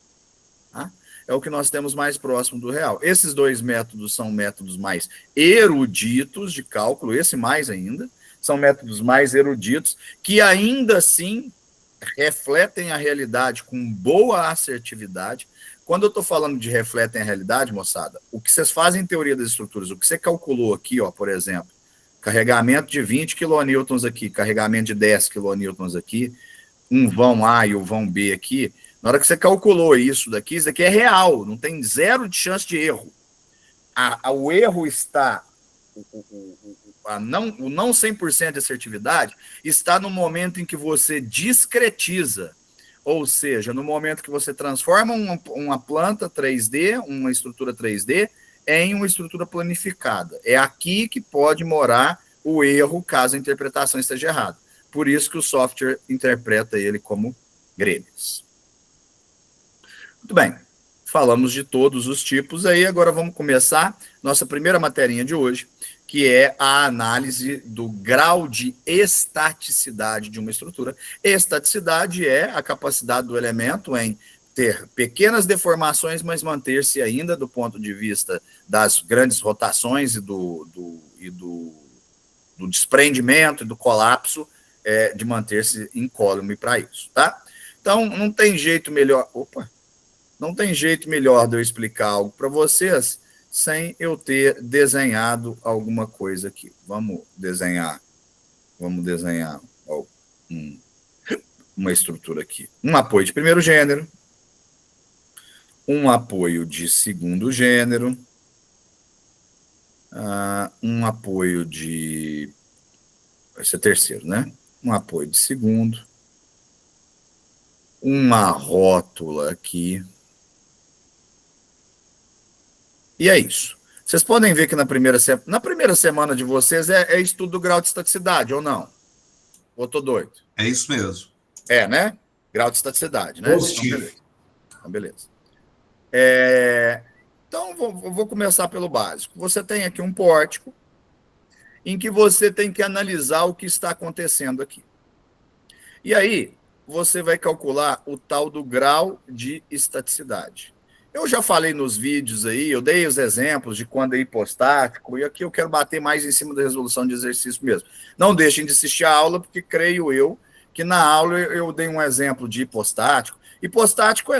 Tá? É o que nós temos mais próximo do real. Esses dois métodos são métodos mais eruditos de cálculo, esse mais ainda, são métodos mais eruditos, que ainda assim refletem a realidade com boa assertividade. Quando eu estou falando de refletem a realidade, moçada, o que vocês fazem em teoria das estruturas, o que você calculou aqui, ó, por exemplo, carregamento de 20 kN aqui, carregamento de 10 kN aqui, um vão A e o vão B aqui, na hora que você calculou isso daqui é real, não tem zero de chance de erro. O erro está, o não 100% de assertividade, está no momento em que você discretiza, ou seja, no momento que você transforma uma planta 3D, uma estrutura 3D, em uma estrutura planificada. É aqui que pode morar o erro, caso a interpretação esteja errada. Por isso que o software interpreta ele como grelhas. Muito bem, falamos de todos os tipos aí, agora vamos começar nossa primeira materinha de hoje, que é a análise do grau de estaticidade de uma estrutura. Estaticidade é a capacidade do elemento em ter pequenas deformações, mas manter-se ainda, do ponto de vista das grandes rotações e do desprendimento e do colapso, de manter-se incólume para isso, tá? Então, não tem jeito melhor... Não tem jeito melhor de eu explicar algo para vocês sem eu ter desenhado alguma coisa aqui. Vamos desenhar uma estrutura aqui. Um apoio de primeiro gênero, um apoio de segundo gênero, um apoio de... vai ser terceiro, né? Um apoio de segundo, uma rótula aqui. E é isso. Vocês podem ver que na primeira semana de vocês é estudo do grau de estaticidade, ou não? Ou tô doido? É isso mesmo. Né? Grau de estaticidade, né? Positivo. Então, beleza. Então, vou começar pelo básico. Você tem aqui um pórtico em que você tem que analisar o que está acontecendo aqui. E aí, você vai calcular o tal do grau de estaticidade. Eu já falei nos vídeos aí, eu dei os exemplos de quando é hipostático, e aqui eu quero bater mais em cima da resolução de exercício mesmo. Não deixem de assistir a aula, porque creio eu que na aula eu dei um exemplo de hipostático. Hipostático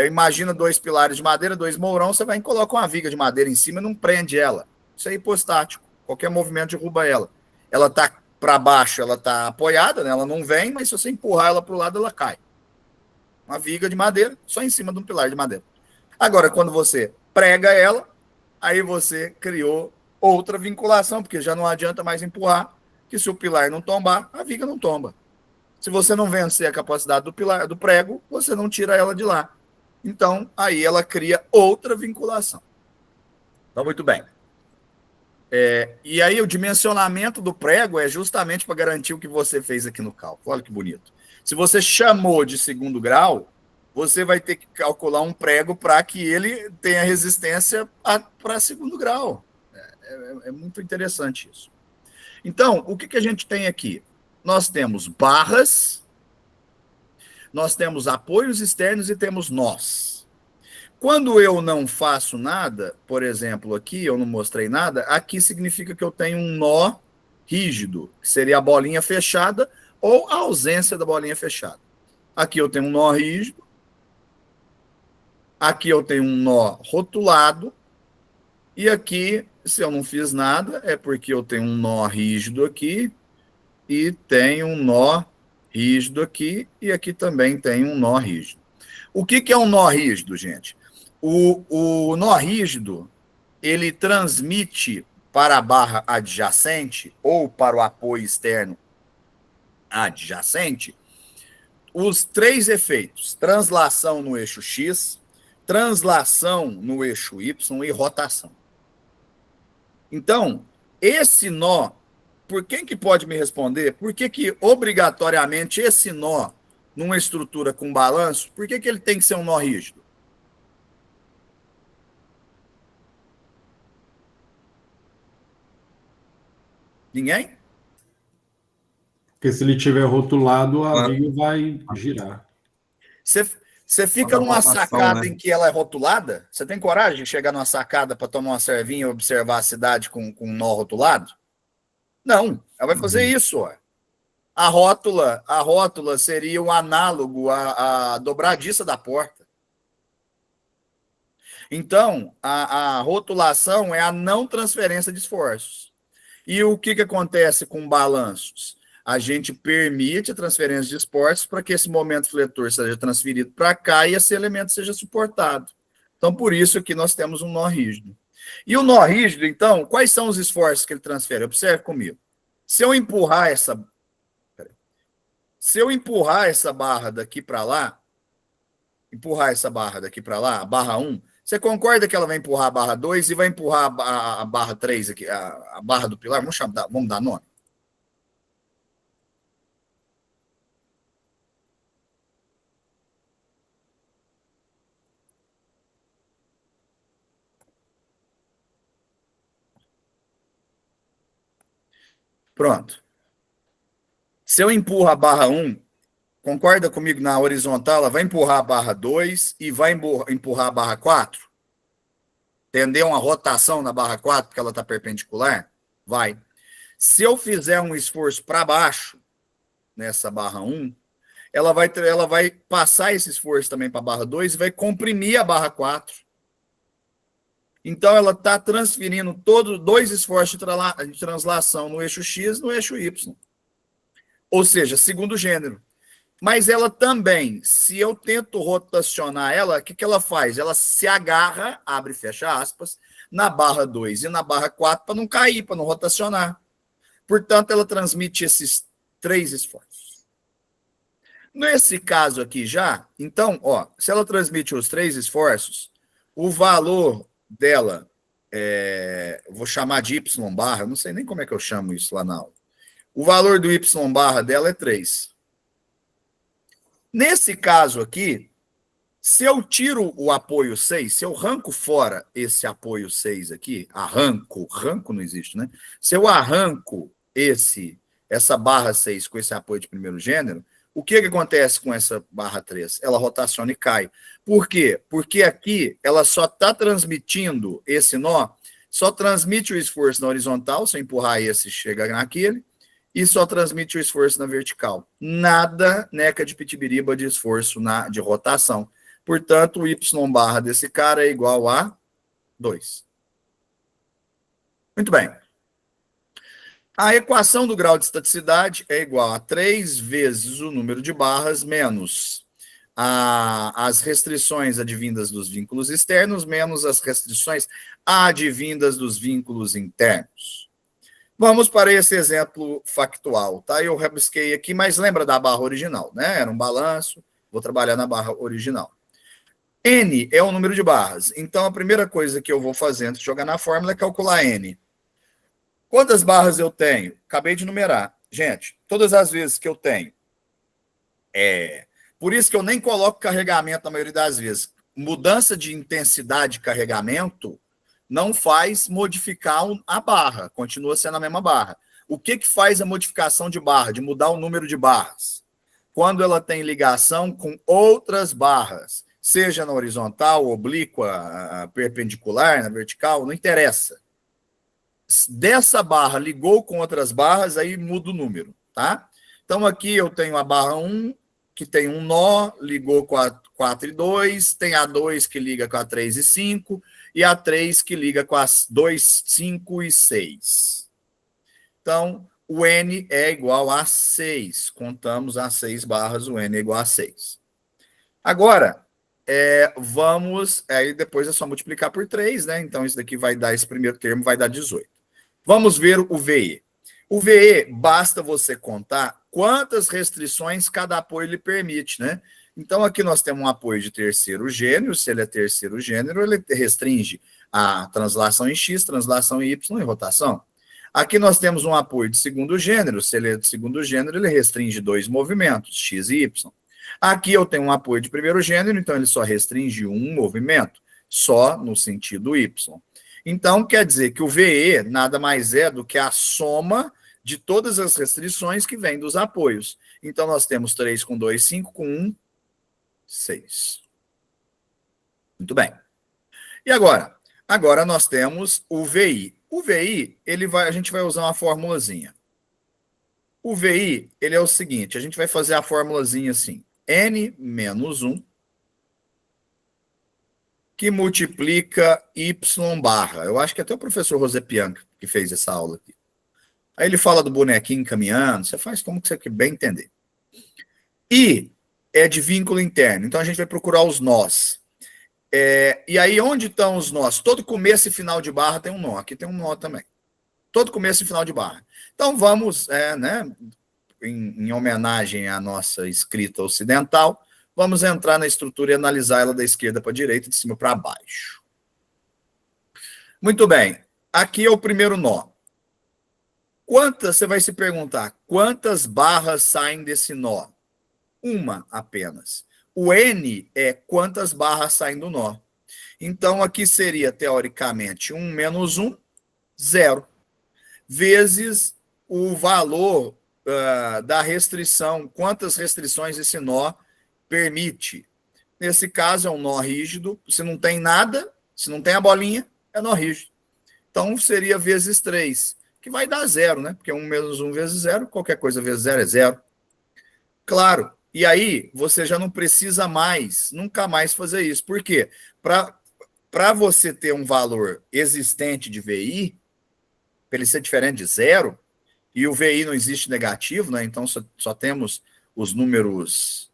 imagina 2 pilares de madeira, 2 mourão, você vai e coloca uma viga de madeira em cima e não prende ela. Isso é hipostático. Qualquer movimento derruba ela. Ela está para baixo, ela está apoiada, né? Ela não vem, mas se você empurrar ela para o lado, ela cai. Uma viga de madeira, só em cima de um pilar de madeira. Agora, quando você prega ela, aí você criou outra vinculação, porque já não adianta mais empurrar, que se o pilar não tombar, a viga não tomba. Se você não vencer a capacidade do pilar, do prego, você não tira ela de lá. Então, aí ela cria outra vinculação. Então, muito bem. E aí o dimensionamento do prego é justamente para garantir o que você fez aqui no cálculo. Olha que bonito. Se você chamou de segundo grau, você vai ter que calcular um prego para que ele tenha resistência para segundo grau. É muito interessante isso. Então, o que a gente tem aqui? Nós temos barras, nós temos apoios externos e temos nós. Quando eu não faço nada, por exemplo, aqui eu não mostrei nada, aqui significa que eu tenho um nó rígido, que seria a bolinha fechada ou a ausência da bolinha fechada. Aqui eu tenho um nó rígido, aqui eu tenho um nó rotulado, e aqui, se eu não fiz nada, é porque eu tenho um nó rígido aqui, e tenho um nó rígido aqui, e aqui também tem um nó rígido. O que é um nó rígido, gente? O nó rígido, ele transmite para a barra adjacente ou para o apoio externo adjacente os 3 efeitos: translação no eixo X, translação no eixo Y e rotação. Então, esse nó, por quem que pode me responder? Por que obrigatoriamente esse nó, numa estrutura com balanço, por que ele tem que ser um nó rígido? Ninguém? Porque se ele tiver rotulado, a viga vai girar. Você fica numa sacada, né, em que ela é rotulada? Você tem coragem de chegar numa sacada para tomar uma cervinha e observar a cidade com um nó rotulado? Não, ela vai fazer isso. Ó. A rótula seria o análogo à dobradiça da porta. Então, a rotulação é a não transferência de esforços. E o que acontece com balanços? A gente permite a transferência de esforços para que esse momento fletor seja transferido para cá e esse elemento seja suportado. Então, por isso que nós temos um nó rígido. E o nó rígido, então, quais são os esforços que ele transfere? Observe comigo. Se eu empurrar essa barra daqui para lá, a barra 1, você concorda que ela vai empurrar a barra 2 e vai empurrar a barra 3 aqui, a barra do pilar? Vamos dar nome? Pronto. Se eu empurro a barra 1, concorda comigo, na horizontal, ela vai empurrar a barra 2 e vai empurrar a barra 4? Entendeu uma rotação na barra 4, porque ela está perpendicular? Vai. Se eu fizer um esforço para baixo, nessa barra 1, ela vai passar esse esforço também para a barra 2 e vai comprimir a barra 4. Então, ela está transferindo todos 2 esforços de translação no eixo X e no eixo Y. Ou seja, segundo gênero. Mas ela também, se eu tento rotacionar ela, o que ela faz? Ela se agarra, abre e fecha aspas, na barra 2 e na barra 4 para não cair, para não rotacionar. Portanto, ela transmite esses 3 esforços. Nesse caso aqui já, então, se ela transmite os 3 esforços, o valor dela, vou chamar de Y barra, não sei nem como é que eu chamo isso lá na aula. O valor do Y barra dela é 3. Nesse caso aqui, Se eu tiro o apoio 6, se eu arranco fora esse apoio 6 aqui, arranco não existe, né? Se eu arranco essa barra 6 com esse apoio de primeiro gênero, o que acontece com essa barra 3? Ela rotaciona e cai. Por quê? Porque aqui ela só está transmitindo esse nó, só transmite o esforço na horizontal, se eu empurrar esse, chega naquele, e só transmite o esforço na vertical. Nada neca de pitibiriba de esforço de rotação. Portanto, o Y barra desse cara é igual a 2. Muito bem. A equação do grau de estaticidade é igual a 3 vezes o número de barras menos as restrições advindas dos vínculos externos menos as restrições advindas dos vínculos internos. Vamos para esse exemplo factual, tá? Eu rabisquei aqui, mas lembra da barra original, né? Era um balanço, vou trabalhar na barra original. N é o número de barras. Então, a primeira coisa que eu vou fazer antes de jogar na fórmula é calcular N. Quantas barras eu tenho? Acabei de numerar. Gente, todas as vezes que eu tenho. Por isso que eu nem coloco carregamento na maioria das vezes. Mudança de intensidade de carregamento não faz modificar a barra. Continua sendo a mesma barra. O que faz a modificação de barra? De mudar o número de barras? Quando ela tem ligação com outras barras. Seja na horizontal, oblíqua, perpendicular, na vertical, não interessa. Dessa barra ligou com outras barras, aí muda o número, tá? Então, aqui eu tenho a barra 1, que tem um nó, ligou com a 4 e 2, tem a 2 que liga com a 3 e 5, e a 3 que liga com as 2, 5 e 6. Então, o N é igual a 6. Contamos as 6 barras, o N é igual a 6. Agora, aí depois é só multiplicar por 3, né? Então, isso daqui vai dar, esse primeiro termo vai dar 18. Vamos ver o VE. O VE, basta você contar quantas restrições cada apoio lhe permite, né? Então, aqui nós temos um apoio de terceiro gênero. Se ele é terceiro gênero, ele restringe a translação em X, translação em Y e rotação. Aqui nós temos um apoio de segundo gênero. Se ele é de segundo gênero, ele restringe 2 movimentos, X e Y. Aqui eu tenho um apoio de primeiro gênero, então ele só restringe um movimento, só no sentido Y. Então, quer dizer que o VE nada mais é do que a soma de todas as restrições que vêm dos apoios. Então, nós temos 3 com 2, 5 com 1, 6. Muito bem. E agora? Agora nós temos o VI. O VI, a gente vai usar uma formulazinha. O VI, ele é o seguinte, a gente vai fazer a formulazinha assim. N menos 1 que multiplica Y barra. Eu acho que até o professor José Pianca que fez essa aula aqui. Aí ele fala do bonequinho caminhando, você faz como que você bem entender. I é de vínculo interno, então a gente vai procurar os nós. E aí, onde estão os nós? Todo começo e final de barra tem um nó, aqui tem um nó também. Todo começo e final de barra. Então vamos, em homenagem à nossa escrita ocidental, vamos entrar na estrutura e analisar ela da esquerda para a direita, de cima para baixo. Muito bem. Aqui é o primeiro nó. Você vai se perguntar, quantas barras saem desse nó? Uma apenas. O N é quantas barras saem do nó. Então, aqui seria, teoricamente, 1 menos 1, 0. Vezes o valor da restrição, quantas restrições esse nó permite. Nesse caso, é um nó rígido. Se não tem nada, se não tem a bolinha, é nó rígido. Então, seria vezes 3, que vai dar 0, né? Porque 1 menos 1 vezes 0, qualquer coisa vezes 0 é 0. Claro. E aí, você já não precisa mais, nunca mais fazer isso. Por quê? Para você ter um valor existente de VI, para ele ser diferente de 0, e o VI não existe negativo, né? Então só temos os números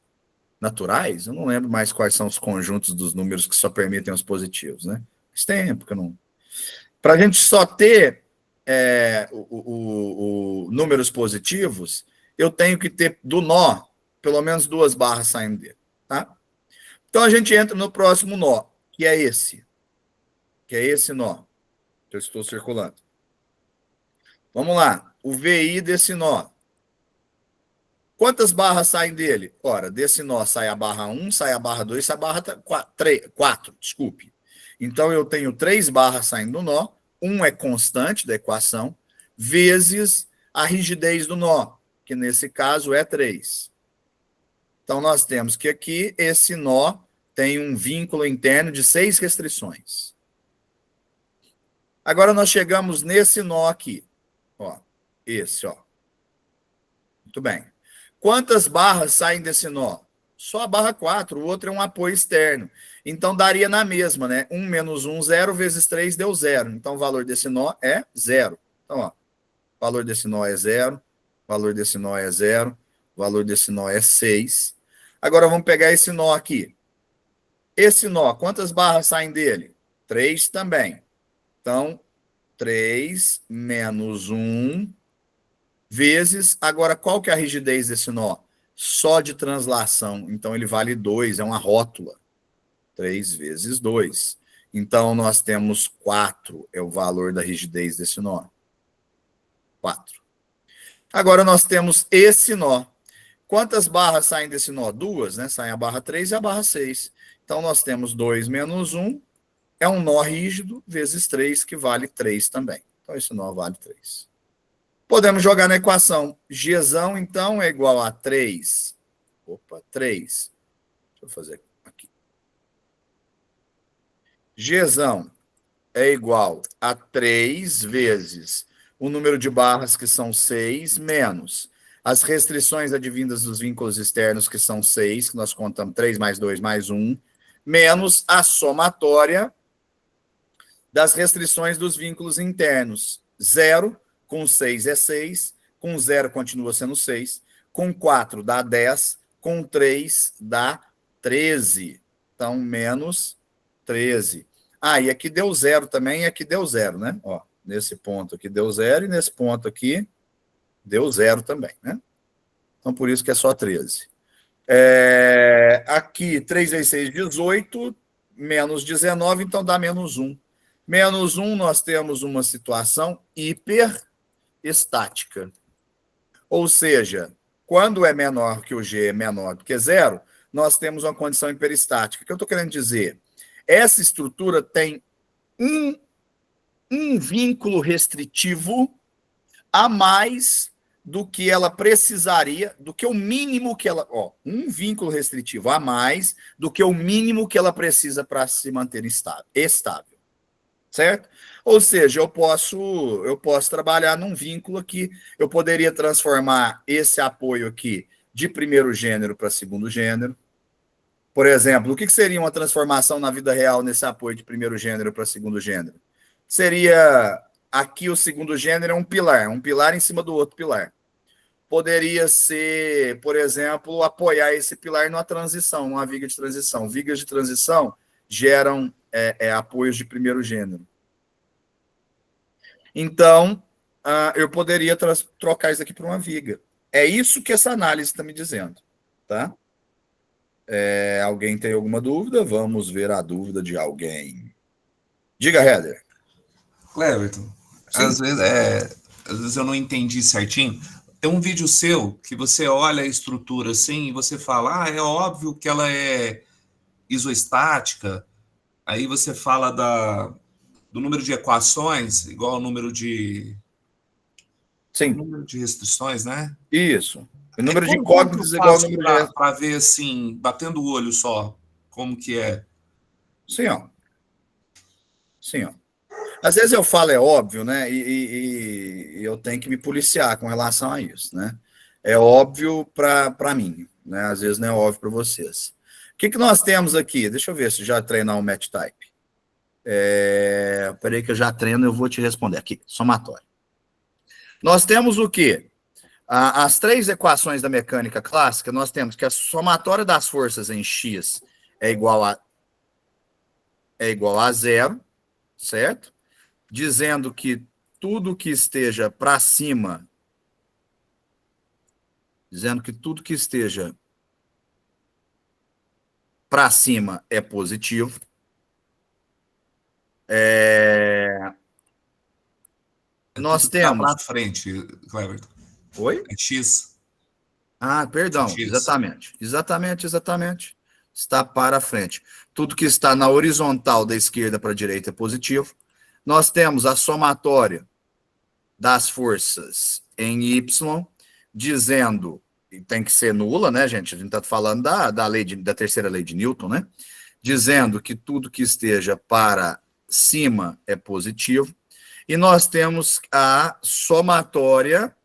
naturais. Eu não lembro mais quais são os conjuntos dos números que só permitem os positivos, né? Faz tempo que eu não... Para a gente só ter números positivos, eu tenho que ter do nó pelo menos 2 barras saindo dele, tá? Então a gente entra no próximo nó, que é esse nó que eu estou circulando. Vamos lá, o VI desse nó. Quantas barras saem dele? Ora, desse nó sai a barra 1, sai a barra 2, sai a barra 4, desculpe. Então, eu tenho 3 barras saindo do nó, 1 é constante da equação, vezes a rigidez do nó, que nesse caso é 3. Então, nós temos que aqui, esse nó tem um vínculo interno de 6 restrições. Agora, nós chegamos nesse nó aqui. Ó, esse, ó. Muito bem. Quantas barras saem desse nó? Só a barra 4, o outro é um apoio externo. Então, daria na mesma, né? 1 menos 1, 0, vezes 3 deu 0. Então, o valor desse nó é 0. Então, ó, o valor desse nó é 0, o valor desse nó é 0, o valor desse nó é 6. Agora, vamos pegar esse nó aqui. Esse nó, quantas barras saem dele? 3 também. Então, 3 menos 1 vezes... Agora, qual que é a rigidez desse nó? Só de translação. Então, ele vale 2, é uma rótula. 3 vezes 2. Então, nós temos 4, é o valor da rigidez desse nó. 4. Agora, nós temos esse nó. Quantas barras saem desse nó? 2, né? Saem a barra 3 e a barra 6. Então, nós temos 2 menos 1, é um nó rígido, vezes 3, que vale 3 também. Então, esse nó vale 3. Podemos jogar na equação. Gzão, então, é igual a 3. Opa, 3. Deixa eu fazer aqui. Gzão é igual a 3 vezes o número de barras, que são 6, menos as restrições advindas dos vínculos externos, que são 6, que nós contamos 3 mais 2 mais 1, menos a somatória das restrições dos vínculos internos. 0 com 6 é 6, com 0 continua sendo 6, com 4 dá 10, com 3 dá 13. Então, menos 13. Ah, e aqui deu 0 também, e aqui deu 0, né? Ó, nesse ponto aqui deu 0, e nesse ponto aqui deu 0 também, né? Então, por isso que é só 13. Aqui, 3 vezes 6, 18, menos 19, então dá menos 1. Menos 1, nós temos uma situação hiperestática. Ou seja, quando é menor que o G é menor do que 0, nós temos uma condição hiperestática. O que eu estou querendo dizer? Essa estrutura tem um vínculo restritivo a mais do que ela precisaria, do que o mínimo que ela... Ó, um vínculo restritivo a mais do que o mínimo que ela precisa para se manter estável. Certo? Ou seja, eu posso trabalhar num vínculo aqui, eu poderia transformar esse apoio aqui de primeiro gênero para segundo gênero. Por exemplo, o que seria uma transformação na vida real nesse apoio de primeiro gênero para segundo gênero? Seria, aqui o segundo gênero é um pilar em cima do outro pilar. Poderia ser, por exemplo, apoiar esse pilar numa transição, numa viga de transição. Vigas de transição geram apoios de primeiro gênero. Então, eu poderia trocar isso aqui por uma viga. É isso que essa análise está me dizendo. Tá? Alguém tem alguma dúvida? Vamos ver a dúvida de alguém. Diga, Heather. Cleverton, às vezes eu não entendi certinho. Tem um vídeo seu que você olha a estrutura assim e você fala, é óbvio que ela é isoestática. Aí você fala do número de equações igual ao número de... Sim. Número de restrições, né? Isso. O número de incógnitas igual ao número de... Para ver, assim, batendo o olho só, como que é. Sim, ó. Sim, ó. Às vezes eu falo óbvio, né? E eu tenho que me policiar com relação a isso, né? É óbvio para mim, né? Às vezes não é óbvio para vocês. O que nós temos aqui? Deixa eu ver se já treinar um match type. Peraí que eu já treino, eu vou te responder aqui. Somatório. Nós temos o quê? As 3 equações da mecânica clássica, nós temos que a somatória das forças em X é igual a 0, certo? Dizendo que tudo que esteja para cima, para cima é positivo. Nós temos... Para frente, Cleverton. Oi? É X. Ah, perdão, X. exatamente. Está para frente. Tudo que está na horizontal da esquerda para a direita é positivo. Nós temos a somatória das forças em Y, dizendo, e tem que ser nula, né, gente? A gente está falando da terceira lei de Newton, né? Dizendo que tudo que esteja para cima é positivo. E nós temos a somatória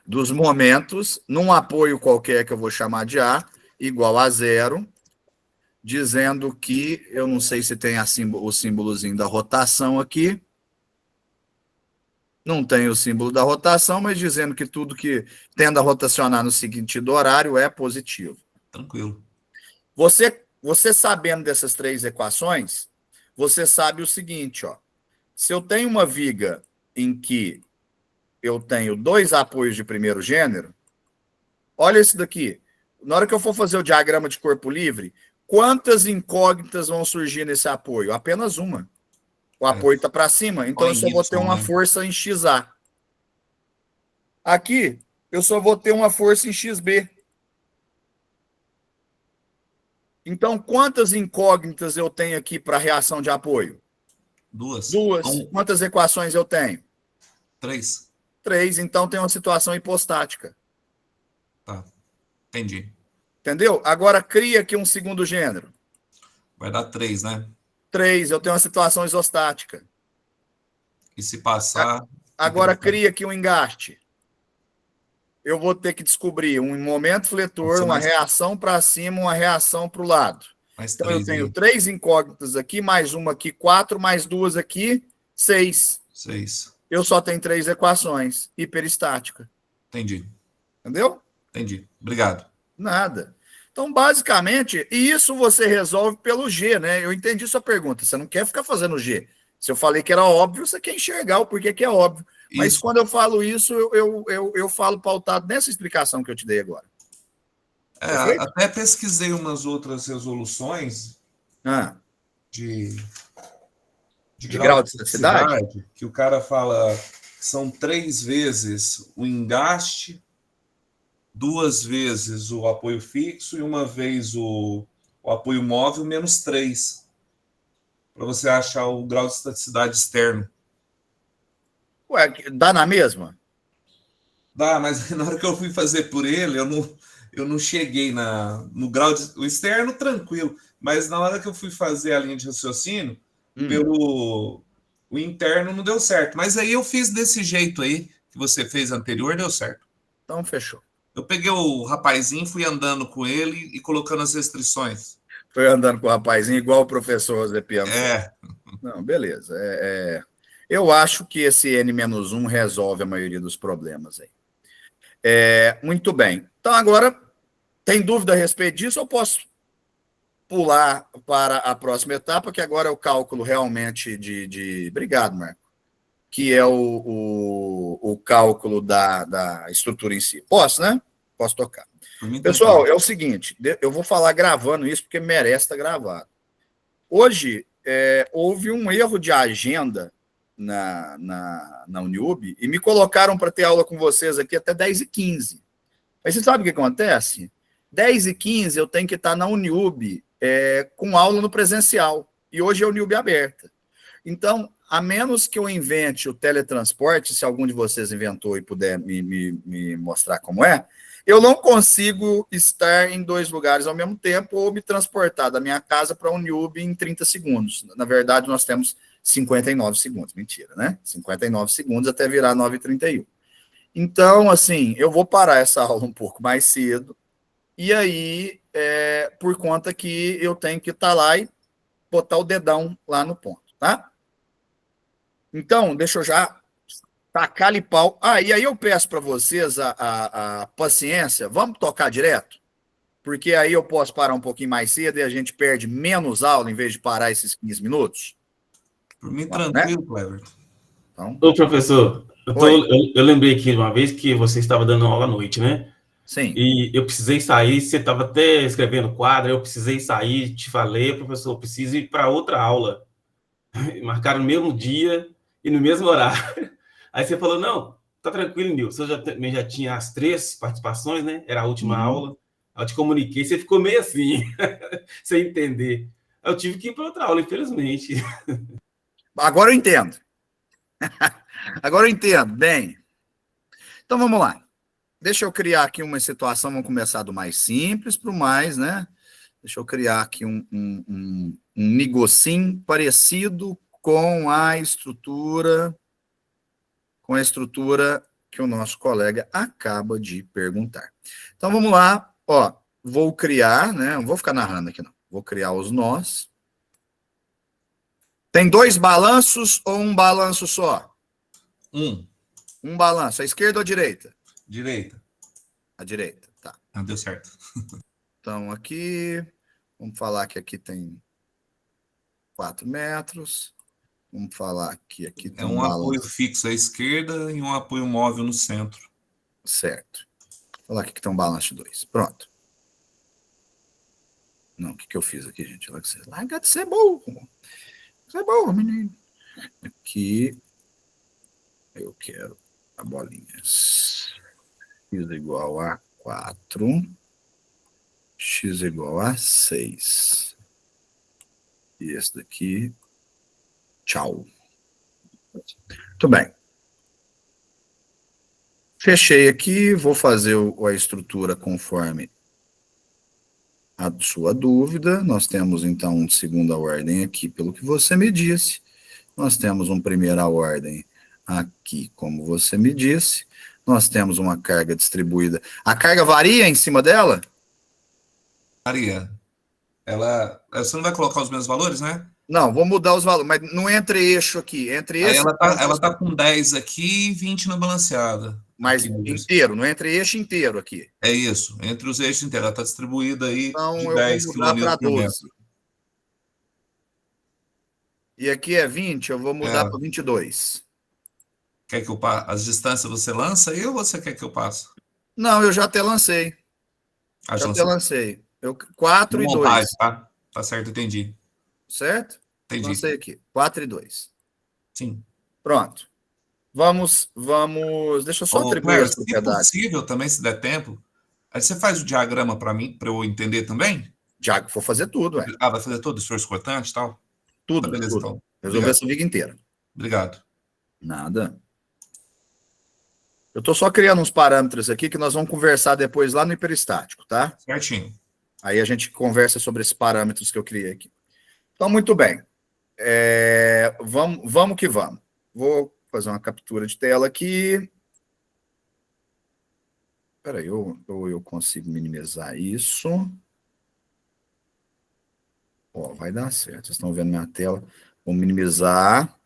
dos momentos num apoio qualquer que eu vou chamar de A, igual a 0, dizendo que, eu não sei se tem o símbolozinho da rotação aqui, não tem o símbolo da rotação, mas dizendo que tudo que tende a rotacionar no sentido horário é positivo. Tranquilo. Você sabendo dessas 3 equações, você sabe o seguinte, ó. Se eu tenho uma viga em que eu tenho 2 apoios de primeiro gênero, olha isso daqui. Na hora que eu for fazer o diagrama de corpo livre, quantas incógnitas vão surgir nesse apoio? Apenas uma. O apoio está para cima, então eu só vou ter uma força em XA. Aqui, eu só vou ter uma força em XB. Então, quantas incógnitas eu tenho aqui para a reação de apoio? 2. Quantas equações eu tenho? 3. 3, então tem uma situação hipostática. Tá, entendi. Entendeu? Agora cria aqui um segundo gênero. Vai dar 3, né? 3, eu tenho uma situação isostática. E se passar... Agora cria aqui um engaste. Eu vou ter que descobrir um momento fletor, uma reação para cima, uma reação para o lado. Então eu tenho 3 incógnitas aqui, mais uma aqui, 4, mais 2 aqui, 6. 6. Eu só tenho 3 equações. Hiperestática. Entendi. Entendeu? Entendi. Obrigado. Nada. Então, basicamente, e isso você resolve pelo G, né? Eu entendi sua pergunta. Você não quer ficar fazendo G. Se eu falei que era óbvio, você quer enxergar o porquê que é óbvio. Mas quando eu falo isso, eu falo pautado nessa explicação que eu te dei agora. Até pesquisei umas outras resoluções de grau de elasticidade, que o cara fala que são 3 vezes o engaste, 2 vezes o apoio fixo e 1 vez o apoio móvel, menos 3. Para você achar o grau de estaticidade externo. Ué, dá na mesma? Dá, mas na hora que eu fui fazer por ele, eu não cheguei no grau de... O externo, tranquilo. Mas na hora que eu fui fazer a linha de raciocínio, o interno não deu certo. Mas aí eu fiz desse jeito aí, que você fez anterior, deu certo. Então, fechou. Eu peguei o rapazinho, fui andando com ele e colocando as restrições. Foi andando com o rapazinho, igual o professor Zé Piano. Não, beleza. Eu acho que esse N-1 resolve a maioria dos problemas aí. Muito bem. Então, agora, tem dúvida a respeito disso? Eu posso pular para a próxima etapa, que agora é o cálculo realmente de... Obrigado, Marco. Que é o cálculo da estrutura em si. Posso, né? Posso tocar. Pessoal, é o seguinte, eu vou falar gravando isso porque merece estar gravado. Hoje, houve um erro de agenda na Uniub e me colocaram para ter aula com vocês aqui até 10h15. Mas você sabe o que acontece? 10h15 eu tenho que estar na Uniub com aula no presencial. E hoje é Uniub aberta. Então, a menos que eu invente o teletransporte, se algum de vocês inventou e puder me mostrar como é, eu não consigo estar em 2 lugares ao mesmo tempo ou me transportar da minha casa para a Uniub em 30 segundos. Na verdade, nós temos 59 segundos. Mentira, né? 59 segundos até virar 9h31. Então, assim, eu vou parar essa aula um pouco mais cedo e aí, por conta que eu tenho que estar lá e botar o dedão lá no ponto, tá? Então, deixa eu já... tacar-lhe pau. E aí eu peço para vocês a paciência. Vamos tocar direto? Porque aí eu posso parar um pouquinho mais cedo e a gente perde menos aula em vez de parar esses 15 minutos. Por mim, tranquilo, Cleverton. Então... Ô, professor, eu lembrei aqui de uma vez que você estava dando aula à noite, né? Sim. E eu precisei sair, você estava até escrevendo quadro, eu precisei sair, te falei, professor, eu preciso ir para outra aula. Marcaram no mesmo dia e no mesmo horário. Aí você falou, não, tá tranquilo, Nilson. Eu já tinha as 3 participações, né? Era a última aula. Eu te comuniquei, você ficou meio assim, sem entender. Eu tive que ir para outra aula, infelizmente. Agora eu entendo. Agora eu entendo. Bem, então vamos lá. Deixa eu criar aqui uma situação, vamos começar do mais simples para o mais, né? Deixa eu criar aqui um negocinho parecido com a estrutura que o nosso colega acaba de perguntar. Então vamos lá, ó, vou criar, né? Não vou ficar narrando aqui não. Vou criar os nós. Tem 2 balanços ou um balanço só? Um balanço, a esquerda ou a direita? Direita. A direita, tá. Ah, deu certo. Então, aqui, vamos falar que aqui tem 4 metros. Vamos falar que aqui tem um balanço. Apoio fixo à esquerda e um apoio móvel no centro. Certo. Vou falar aqui que tem um balanço de 2. Pronto. Não, o que eu fiz aqui, gente? Larga de ser burro. Você é burro, menino. Aqui, eu quero a bolinha. X igual a 4. X igual a 6. E esse daqui, tchau. Muito bem. Fechei aqui, vou fazer a estrutura conforme a sua dúvida. Nós temos, então, uma segunda ordem aqui, pelo que você me disse. Nós temos uma primeira ordem aqui, como você me disse. Nós temos uma carga distribuída. A carga varia em cima dela? Varia. Você não vai colocar os mesmos valores, né? Não, vou mudar os valores, mas no entre-eixo aqui. Entre Aí esse, ela tá com 10 aqui e 20 na balanceada. mas inteiro, no entre-eixo inteiro aqui. É isso, entre os eixos inteiros. Ela está distribuída aí Então, de eu 10 vou mudar para km por 12. metro. E aqui é 20, eu vou mudar para 22. Quer que eu passe? As distâncias você lança aí ou você quer que eu passe? Não, eu já até lancei. Já até lancei. 4 e 2. Tá? Tá certo, entendi. Certo? Entendi. Lancei aqui. 4 e 2. Sim. Pronto. Vamos. Deixa eu só atribuir as propriedades. Se possível, também, se der tempo, aí você faz o diagrama para mim, para eu entender também? Vou fazer tudo, ué. Vai fazer todo o esforço cortante e tal? Tudo. Beleza, tudo. então. Resolver essa viga inteira. Obrigado. Nada. Eu estou só criando uns parâmetros aqui que nós vamos conversar depois lá no hiperestático, tá? Certinho. Aí a gente conversa sobre esses parâmetros que eu criei aqui. Então, muito bem. Vamos que vamos. Vou fazer uma captura de tela aqui. Espera aí, eu consigo minimizar isso. Ó, vai dar certo. Vocês estão vendo minha tela. Vou minimizar.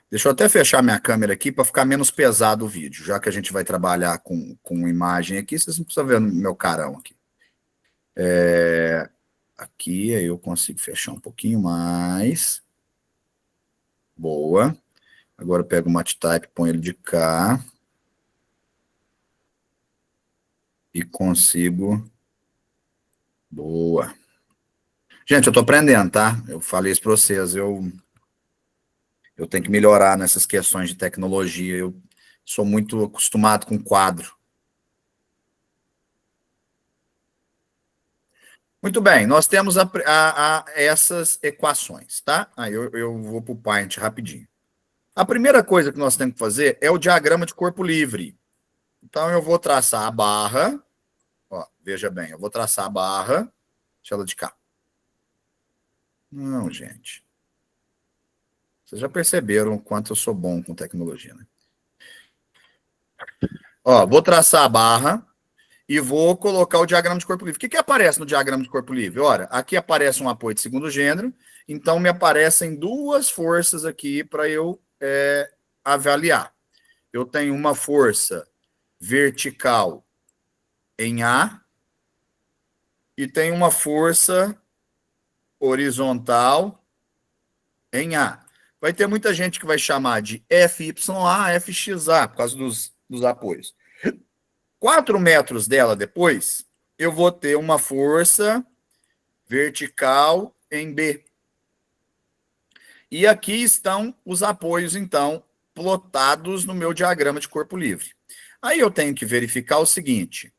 Deixa eu até fechar minha câmera aqui para ficar menos pesado o vídeo, já que a gente vai trabalhar com imagem aqui, vocês não precisam ver meu carão aqui. Aqui, aí eu consigo fechar um pouquinho mais. Boa. Agora eu pego o MatType, põe ele de cá. E consigo... Boa. Gente, eu estou aprendendo, tá? Eu falei isso para vocês, eu tenho que melhorar nessas questões de tecnologia. Eu sou muito acostumado com quadro. Muito bem, nós temos essas equações, tá? Aí eu vou para o Paint rapidinho. A primeira coisa que nós temos que fazer é o diagrama de corpo livre. Então, eu vou traçar a barra. Ó, veja bem, eu vou traçar a barra. Deixa ela de cá. Não, gente. Vocês já perceberam o quanto eu sou bom com tecnologia, né? Ó, vou traçar a barra e vou colocar o diagrama de corpo livre. O que aparece no diagrama de corpo livre? Ora, aqui aparece um apoio de segundo gênero, então me aparecem 2 forças aqui para eu avaliar. Eu tenho uma força vertical em A e tenho uma força horizontal em A. Vai ter muita gente que vai chamar de FYA, FXA, por causa dos apoios. 4 metros dela depois, eu vou ter uma força vertical em B. E aqui estão os apoios, então, plotados no meu diagrama de corpo livre. Aí eu tenho que verificar o seguinte.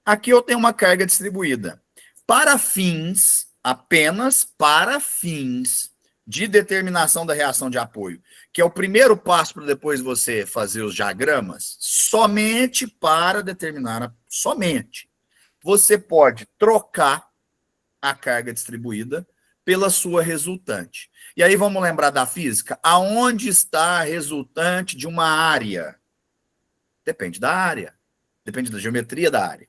Aqui eu tenho uma carga distribuída. Para fins, apenas para fins de determinação da reação de apoio, que é o primeiro passo para depois você fazer os diagramas, somente para determinar, somente, você pode trocar a carga distribuída pela sua resultante. E aí vamos lembrar da física? Aonde está a resultante de uma área? Depende da área, depende da geometria da área.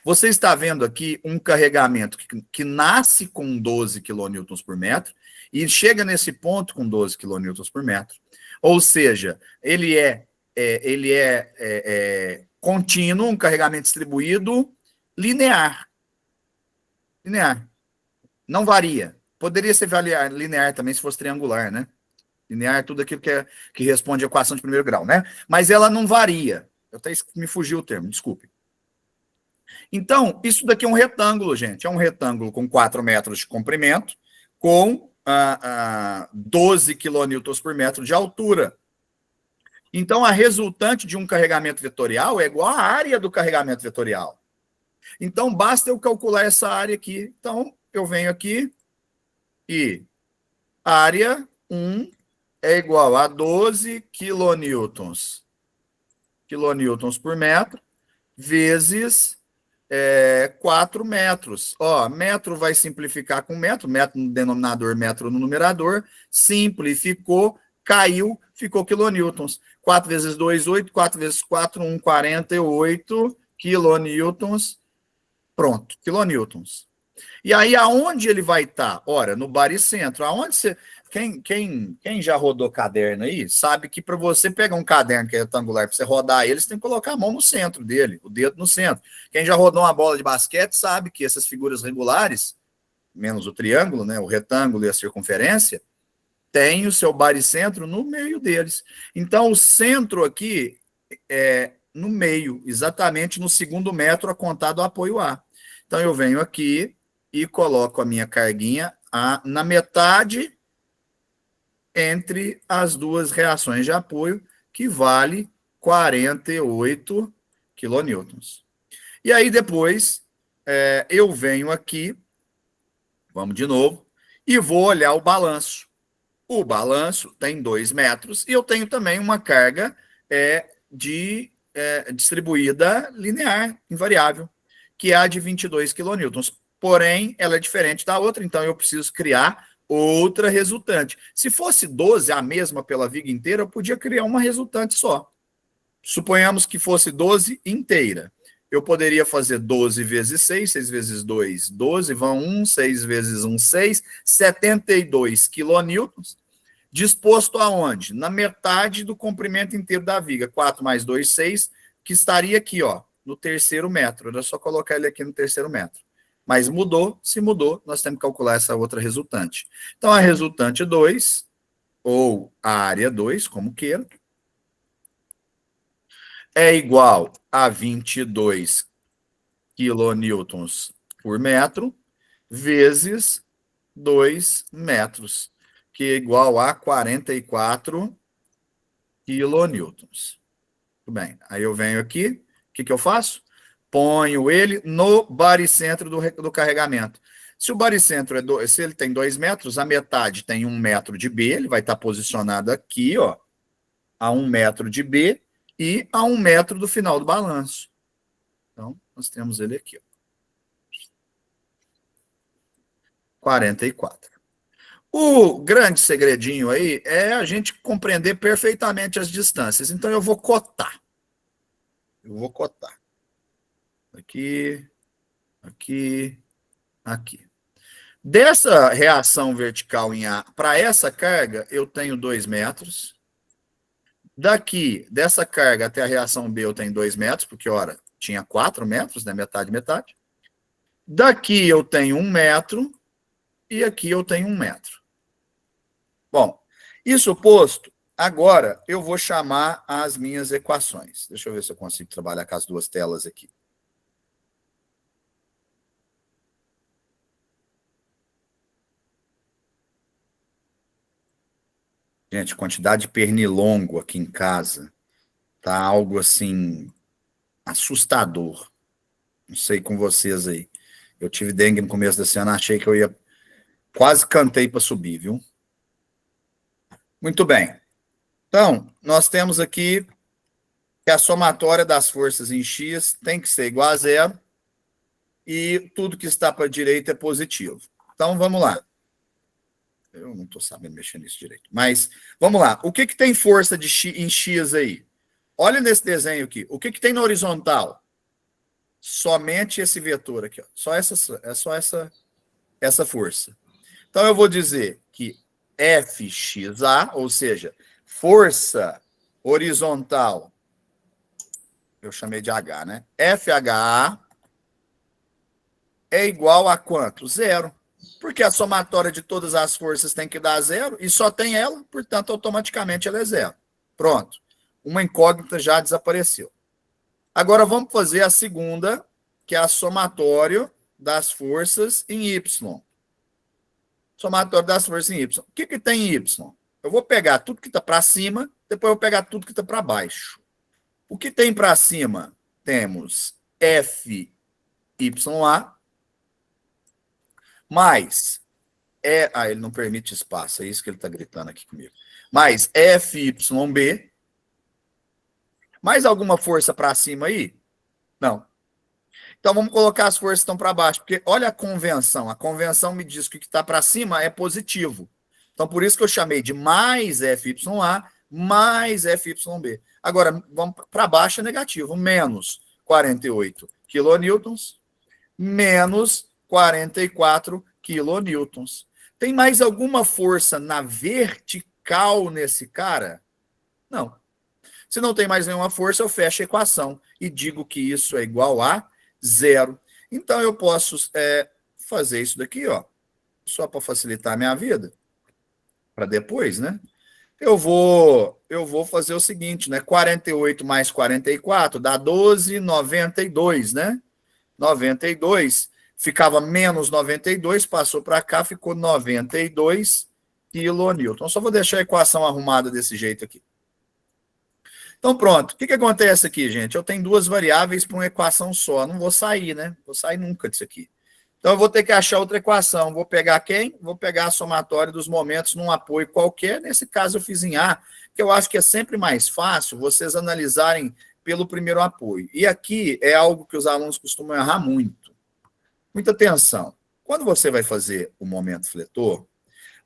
Você está vendo aqui um carregamento que nasce com 12 kN por metro e chega nesse ponto com 12 kN por metro. Ou seja, ele é contínuo, um carregamento distribuído linear. Linear. Não varia. Poderia ser linear também se fosse triangular, né? Linear é tudo aquilo que responde a equação de primeiro grau, né? Mas ela não varia. Até me fugiu o termo, desculpe. Então, isso daqui é um retângulo, gente. É um retângulo com 4 metros de comprimento, com 12 kN por metro de altura. Então, a resultante de um carregamento vetorial é igual à área do carregamento vetorial. Então, basta eu calcular essa área aqui. Então, eu venho aqui e área 1 é igual a 12 kN por metro, vezes 4 metros. Ó, metro vai simplificar com metro no denominador, metro no numerador, simplificou, caiu, ficou quilonewtons. 4 vezes 2, 8, 4 vezes 4, 1, 48 quilonewtons. Pronto, quilonewtons. E aí, aonde ele vai estar? Ora, no baricentro. Aonde você... Quem já rodou caderno aí, sabe que para você pegar um caderno que é retangular, para você rodar ele, você tem que colocar a mão no centro dele, o dedo no centro. Quem já rodou uma bola de basquete sabe que essas figuras regulares, menos o triângulo, né, o retângulo e a circunferência, tem o seu baricentro no meio deles. Então, o centro aqui é no meio, exatamente no segundo metro a contar do apoio A. Então, eu venho aqui e coloco a minha carguinha na metade entre as duas reações de apoio, que vale 48 quilonewtons. E aí depois eu venho aqui, vamos de novo, e vou olhar o balanço. O balanço tem 2 metros e eu tenho também uma carga distribuída linear, invariável, que é a de 22 quilonewtons. Porém, ela é diferente da outra, então eu preciso criar outra resultante. Se fosse 12, a mesma pela viga inteira, eu podia criar uma resultante só. Suponhamos que fosse 12 inteira. Eu poderia fazer 12 vezes 6, 6 vezes 2, 12, vão 1, 6 vezes 1, 6, 72 quilonewtons, disposto aonde? Na metade do comprimento inteiro da viga, 4 mais 2, 6, que estaria aqui, ó, no terceiro metro. Era só colocar ele aqui no terceiro metro. Mas mudou, se mudou, nós temos que calcular essa outra resultante. Então, a resultante 2, ou a área 2, como queira, é igual a 22 quilonewtons por metro, vezes 2 metros, que é igual a 44 quilonewtons. Tudo bem, aí eu venho aqui, o que eu faço? Ponho ele no baricentro do carregamento. Se o baricentro se ele tem 2 metros, a metade tem 1 metro de B, ele vai estar posicionado aqui, ó, a 1 metro de B e a 1 metro do final do balanço. Então, nós temos ele aqui, ó. 44. O grande segredinho aí é a gente compreender perfeitamente as distâncias. Então, eu vou cotar. Aqui, aqui, aqui. Dessa reação vertical em A para essa carga, eu tenho 2 metros. Daqui, dessa carga até a reação B, eu tenho 2 metros, porque, ora, tinha 4 metros, né? Metade, metade. Daqui eu tenho 1 metro. E aqui eu tenho 1 metro. Bom, isso posto, agora eu vou chamar as minhas equações. Deixa eu ver se eu consigo trabalhar com as duas telas aqui. Gente, quantidade de pernilongo aqui em casa tá algo assim assustador. Não sei com vocês aí. Eu tive dengue no começo desse ano, achei que eu ia... Quase cantei para subir, viu? Muito bem. Então, nós temos aqui que a somatória das forças em X tem que ser igual a zero e tudo que está para a direita é positivo. Então, vamos lá. Eu não estou sabendo mexer nisso direito. Mas, vamos lá. O que tem força de X, em X aí? Olha nesse desenho aqui. O que tem na horizontal? Somente esse vetor aqui. Ó. É só essa força. Então, eu vou dizer que FXA, ou seja, força horizontal, eu chamei de H, né? FHA é igual a quanto? Zero. Porque a somatória de todas as forças tem que dar zero e só tem ela, portanto, automaticamente ela é zero. Pronto. Uma incógnita já desapareceu. Agora vamos fazer a segunda, que é a somatória das forças em Y. Somatório das forças em Y. O que tem em Y? Eu vou pegar tudo que está para cima, depois eu vou pegar tudo que está para baixo. O que tem para cima? Temos FYA mais... ele não permite espaço, é isso que ele está gritando aqui comigo. Mais FYB. Mais alguma força para cima aí? Não. Então, vamos colocar as forças que estão para baixo, porque olha a convenção. A convenção me diz que o que está para cima é positivo. Então, por isso que eu chamei de mais FYA mais FYB. Agora, vamos para baixo é negativo. Menos 48 quilonewtons, menos 44 quilonewtons. Tem mais alguma força na vertical nesse cara? Não. Se não tem mais nenhuma força, eu fecho a equação e digo que isso é igual a zero. Então, eu posso fazer isso daqui, ó, só para facilitar a minha vida, para depois, né? Eu vou fazer o seguinte, né? 48 mais 44 dá 12, 92, né? 92, ficava menos 92, passou para cá, ficou 92 quilonewton. Só vou deixar a equação arrumada desse jeito aqui. Então, pronto. O que acontece aqui, gente? Eu tenho duas variáveis para uma equação só. Não vou sair, né? Vou sair nunca disso aqui. Então, eu vou ter que achar outra equação. Vou pegar quem? Vou pegar a somatória dos momentos num apoio qualquer. Nesse caso, eu fiz em A, que eu acho que é sempre mais fácil vocês analisarem pelo primeiro apoio. E aqui é algo que os alunos costumam errar muito. Muita atenção. Quando você vai fazer o momento fletor,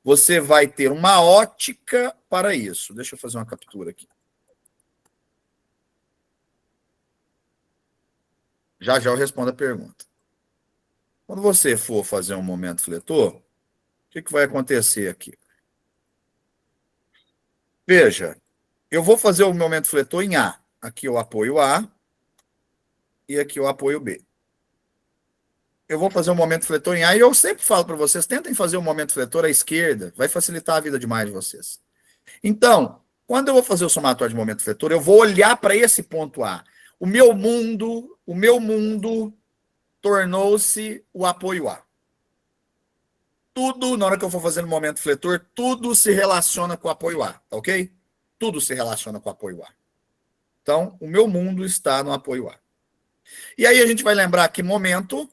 você vai ter uma ótica para isso. Deixa eu fazer uma captura aqui. Já eu respondo a pergunta. Quando você for fazer um momento fletor, o que vai acontecer aqui? Veja, eu vou fazer o momento fletor em A. Aqui eu apoio A e aqui eu apoio B. Eu vou fazer um momento fletor em A e eu sempre falo para vocês, tentem fazer um momento fletor à esquerda, vai facilitar a vida demais de vocês. Então, quando eu vou fazer o somatório de momento fletor, eu vou olhar para esse ponto A. O meu mundo tornou-se o apoio A. Tudo, na hora que eu for fazer no momento fletor, tudo se relaciona com o apoio A, tá ok? Tudo se relaciona com o apoio A. Então, o meu mundo está no apoio A. E aí a gente vai lembrar que momento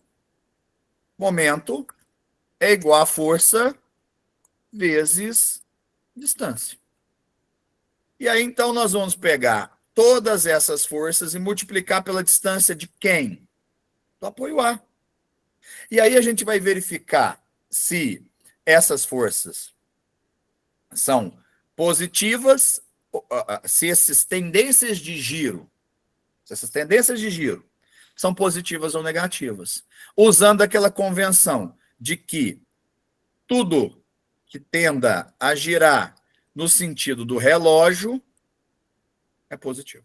é igual a força vezes distância. E aí, então, nós vamos pegar todas essas forças e multiplicar pela distância de quem? Do apoio A. E aí a gente vai verificar se essas forças são positivas, se essas tendências de giro são positivas ou negativas, usando aquela convenção de que tudo que tenda a girar no sentido do relógio é positivo.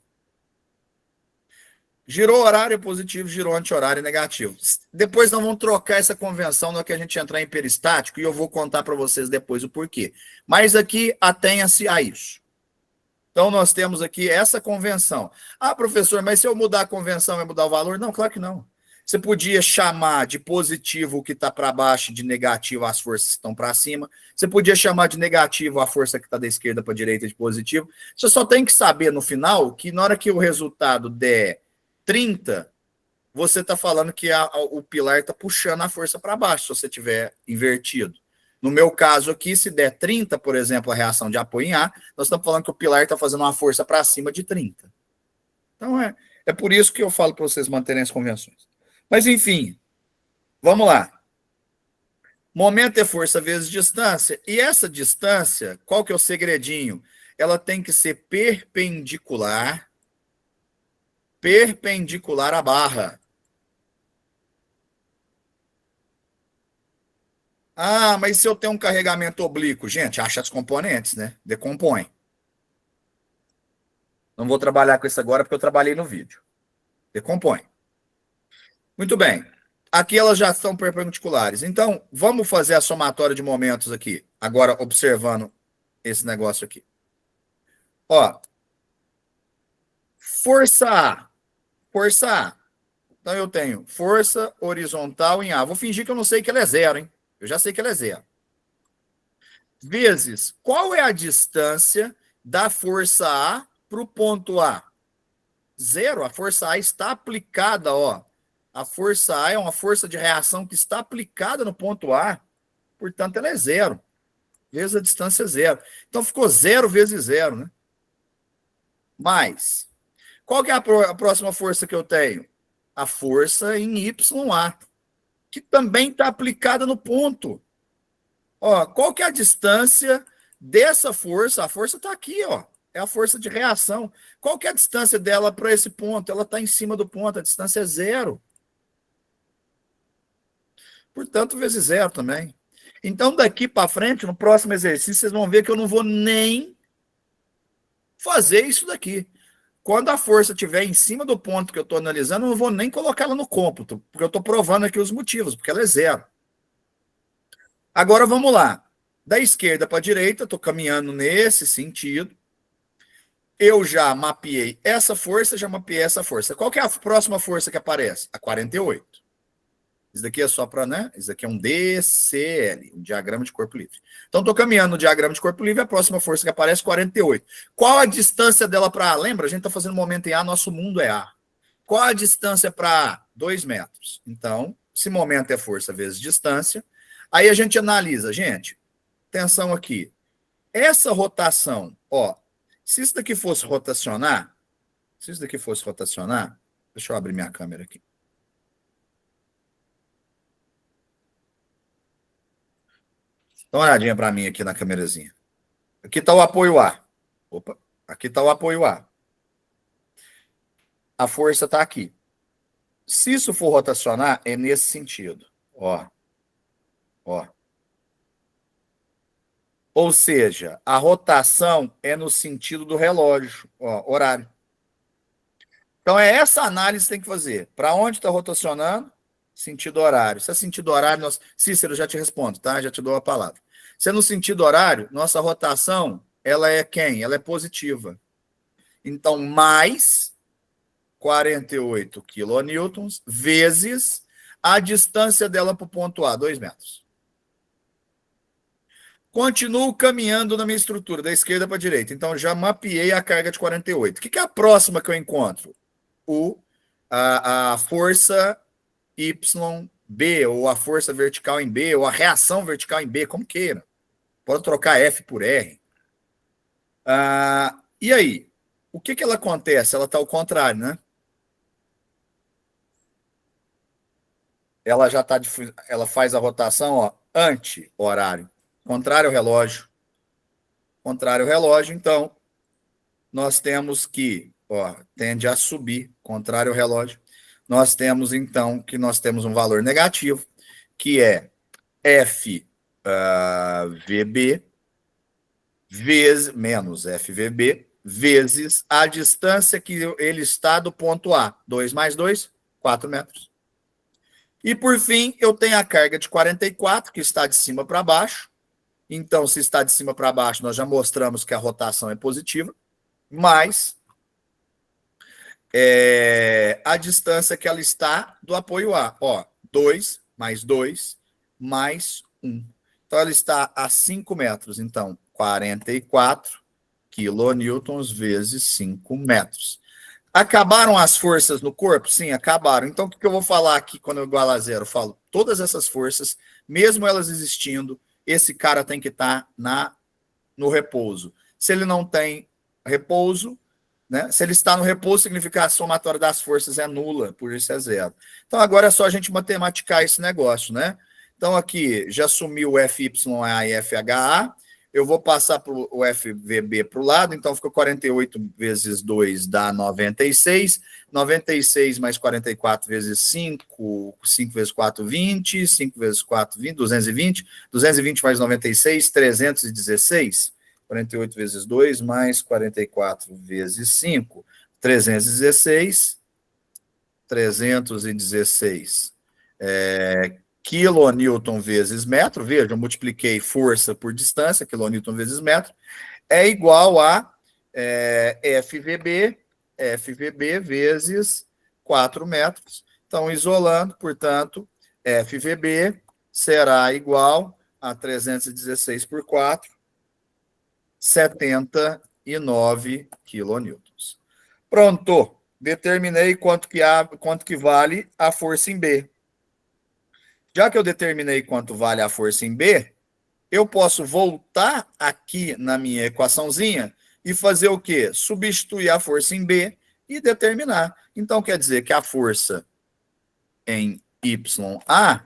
Girou horário é positivo, girou anti-horário é negativo. Depois nós vamos trocar essa convenção no que a gente entrar em peristático e eu vou contar para vocês depois o porquê. Mas aqui atenha-se a isso. Então nós temos aqui essa convenção. Ah, professor, mas se eu mudar a convenção vai mudar o valor? Não, claro que não. Você podia chamar de positivo o que está para baixo, de negativo as forças que estão para cima. Você podia chamar de negativo a força que está da esquerda para a direita de positivo. Você só tem que saber no final que na hora que o resultado der 30, você está falando que o pilar está puxando a força para baixo, se você tiver invertido. No meu caso aqui, se der 30, por exemplo, a reação de apoio em A, nós estamos falando que o pilar está fazendo uma força para cima de 30. Então, é por isso que eu falo para vocês manterem as convenções. Mas, enfim, vamos lá. Momento é força vezes distância. E essa distância, qual que é o segredinho? Ela tem que ser perpendicular à barra. Ah, mas se eu tenho um carregamento oblíquo? Gente, acha as componentes, né? Decompõe. Não vou trabalhar com isso agora porque eu trabalhei no vídeo. Decompõe. Muito bem. Aqui elas já estão perpendiculares. Então, vamos fazer a somatória de momentos aqui. Agora, observando esse negócio aqui. Ó. Força A. Força A. Então, eu tenho força horizontal em A. Vou fingir que eu não sei que ela é zero, hein? Eu já sei que ela é zero. Vezes, qual é a distância da força A para o ponto A? Zero. A força A está aplicada, ó. A força A é uma força de reação que está aplicada no ponto A, portanto, ela é zero. Vezes a distância é zero. Então, ficou zero vezes zero, né? Mas, qual que é a próxima força que eu tenho? A força em YA, que também está aplicada no ponto. Ó, qual que é a distância dessa força? A força está aqui, ó. É a força de reação. Qual que é a distância dela para esse ponto? Ela está em cima do ponto, a distância é zero. Portanto, vezes zero também. Então, daqui para frente, no próximo exercício, vocês vão ver que eu não vou nem fazer isso daqui. Quando a força estiver em cima do ponto que eu estou analisando, eu não vou nem colocar ela no cômputo, porque eu estou provando aqui os motivos, porque ela é zero. Agora, vamos lá. Da esquerda para a direita, estou caminhando nesse sentido. Eu já mapeei essa força, já mapeei essa força. Qual que é a próxima força que aparece? A 48. Isso daqui é só para, né? Isso daqui é um DCL, um diagrama de corpo livre. Então, estou caminhando no diagrama de corpo livre, a próxima força que aparece é 48. Qual a distância dela para A? Lembra? A gente está fazendo momento em A, nosso mundo é A. Qual a distância para A? 2 metros. Então, se momento é força vezes distância, aí a gente analisa. Gente, atenção aqui. Essa rotação, ó, se isso daqui fosse rotacionar, deixa eu abrir minha câmera aqui. Dá uma olhadinha para mim aqui na câmerazinha. Aqui está o apoio A. Opa, aqui está o apoio A. A força está aqui. Se isso for rotacionar, é nesse sentido. Ó. Ó. Ou seja, a rotação é no sentido do relógio, ó, horário. Então, é essa análise que tem que fazer. Para onde está rotacionando? Sentido horário. Se é sentido horário, Cícero, já te respondo, tá? Já te dou a palavra. Se é no sentido horário, nossa rotação, ela é quem? Ela é positiva. Então, mais 48 quilonewtons vezes a distância dela para o ponto A, 2 metros. Continuo caminhando na minha estrutura, da esquerda para a direita. Então, já mapeei a carga de 48. O que é a próxima que eu encontro? A força YB, ou a força vertical em B, ou a reação vertical em B, como queira. Pode trocar F por R. E aí? O que ela acontece? Ela está ao contrário, né? Ela já está... Ela faz a rotação, ó, anti-horário. Contrário ao relógio. Contrário ao relógio, então, nós temos que... Ó, tende a subir, contrário ao relógio. Nós temos, então, que nós temos um valor negativo, que é FVB menos FVB vezes a distância que ele está do ponto A. 2 mais 2, 4 metros. E, por fim, eu tenho a carga de 44, que está de cima para baixo. Então, se está de cima para baixo, nós já mostramos que a rotação é positiva, mais a distância que ela está do apoio A. Ó, 2 mais 2 mais 1. Então, ela está a 5 metros. Então, 44 quilonewtons vezes 5 metros. Acabaram as forças no corpo? Sim, acabaram. Então, o que eu vou falar aqui quando eu igualo a zero? Eu falo, todas essas forças, mesmo elas existindo, esse cara tem que estar no repouso. Se ele não tem repouso, né? Se ele está no repouso, significa que a somatória das forças é nula, por isso é zero. Então, agora é só a gente matematicar esse negócio, né? Então, aqui, já sumiu o FYA e FHA, eu vou passar o FVB para o lado, então fica 48 vezes 2 dá 96, 96 mais 44 vezes 5, 5 vezes 4, 20, 5 vezes 4, 20, 220, 220 mais 96, 316, 48 vezes 2 mais 44 vezes 5, 316, 316, quilonewton vezes metro, veja, eu multipliquei força por distância, quilonewton vezes metro, é igual a FVB vezes 4 metros. Então, isolando, portanto, FVB será igual a 316 por 4, 79 quilonewtons. Pronto, determinei quanto que vale a força em B. Já que eu determinei quanto vale a força em B, eu posso voltar aqui na minha equaçãozinha e fazer o quê? Substituir a força em B e determinar. Então, quer dizer que a força em YA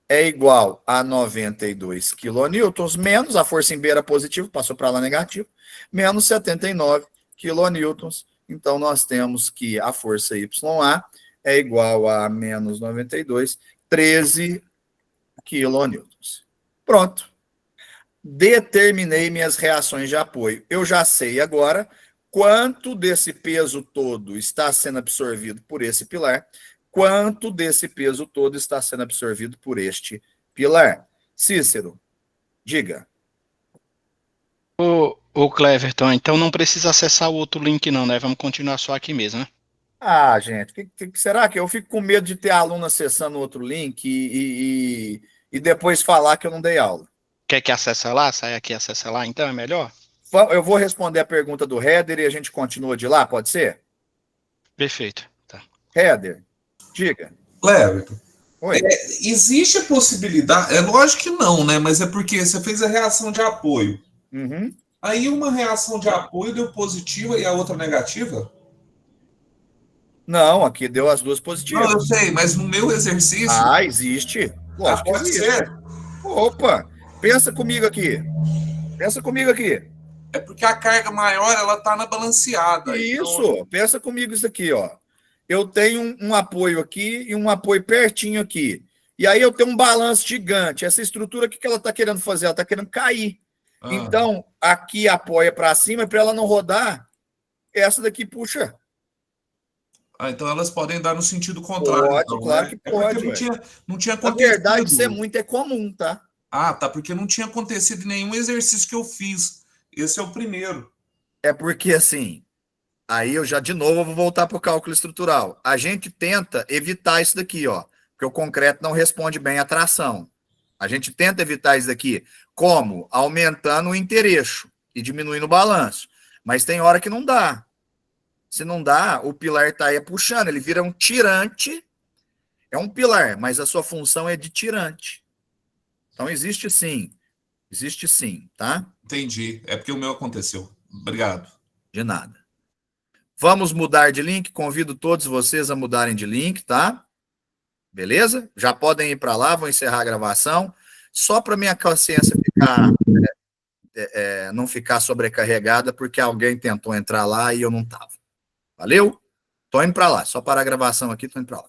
é igual a 92 quilonewtons, menos a força em B era positivo, passou para lá negativo, menos 79 quilonewtons. Então, nós temos que a força YA é igual a menos 92, 13 quilonewtons. Pronto. Determinei minhas reações de apoio. Eu já sei agora quanto desse peso todo está sendo absorvido por esse pilar, quanto desse peso todo está sendo absorvido por este pilar. Cícero, diga. Ô Cleverton, então não precisa acessar o outro link não, né? Vamos continuar só aqui mesmo, né? Ah, gente, será que eu fico com medo de ter aluno acessando outro link e depois falar que eu não dei aula? Quer que acessa lá? Sai aqui e acessa lá, então é melhor? Eu vou responder a pergunta do Header e a gente continua de lá, pode ser? Perfeito. Tá. Header, diga. Cleverton, Oi. existe a possibilidade, é lógico que não, né? Mas é porque você fez a reação de apoio. Uhum. Aí uma reação de apoio deu positiva e a outra negativa? Não, aqui deu as duas positivas. Não, eu sei, mas no meu exercício... Ah, existe. Lógico pode que existe. ser. Opa, pensa comigo aqui. Pensa comigo aqui. É porque a carga maior, ela tá na balanceada. Isso, então... pensa comigo isso aqui, ó. Eu tenho um apoio aqui e um apoio pertinho aqui. E aí eu tenho um balanço gigante. Essa estrutura, o que ela está querendo fazer? Ela está querendo cair. Então, aqui apoia para cima, para ela não rodar, essa daqui puxa. Então elas podem dar no sentido contrário. Pode, então, claro né? que pode. Não tinha Na acontecido. verdade, isso é muito comum, tá? Tá, porque não tinha acontecido nenhum exercício que eu fiz. Esse é o primeiro. É porque, assim, aí eu já, de novo, vou voltar para o cálculo estrutural. A gente tenta evitar isso daqui, ó, porque o concreto não responde bem à tração. A gente tenta evitar isso daqui. Como? Aumentando o intereixo e diminuindo o balanço. Mas tem hora que não dá. Se não dá, o pilar está aí puxando, ele vira um tirante. É um pilar, mas a sua função é de tirante. Então existe sim, tá? Entendi. É porque o meu aconteceu. Obrigado. De nada. Vamos mudar de link, convido todos vocês a mudarem de link, tá? Beleza? Já podem ir para lá, vou encerrar a gravação. Só para minha consciência não ficar sobrecarregada, porque alguém tentou entrar lá e eu não estava. Valeu? Tô indo para lá, só parar a gravação aqui, tô indo para lá.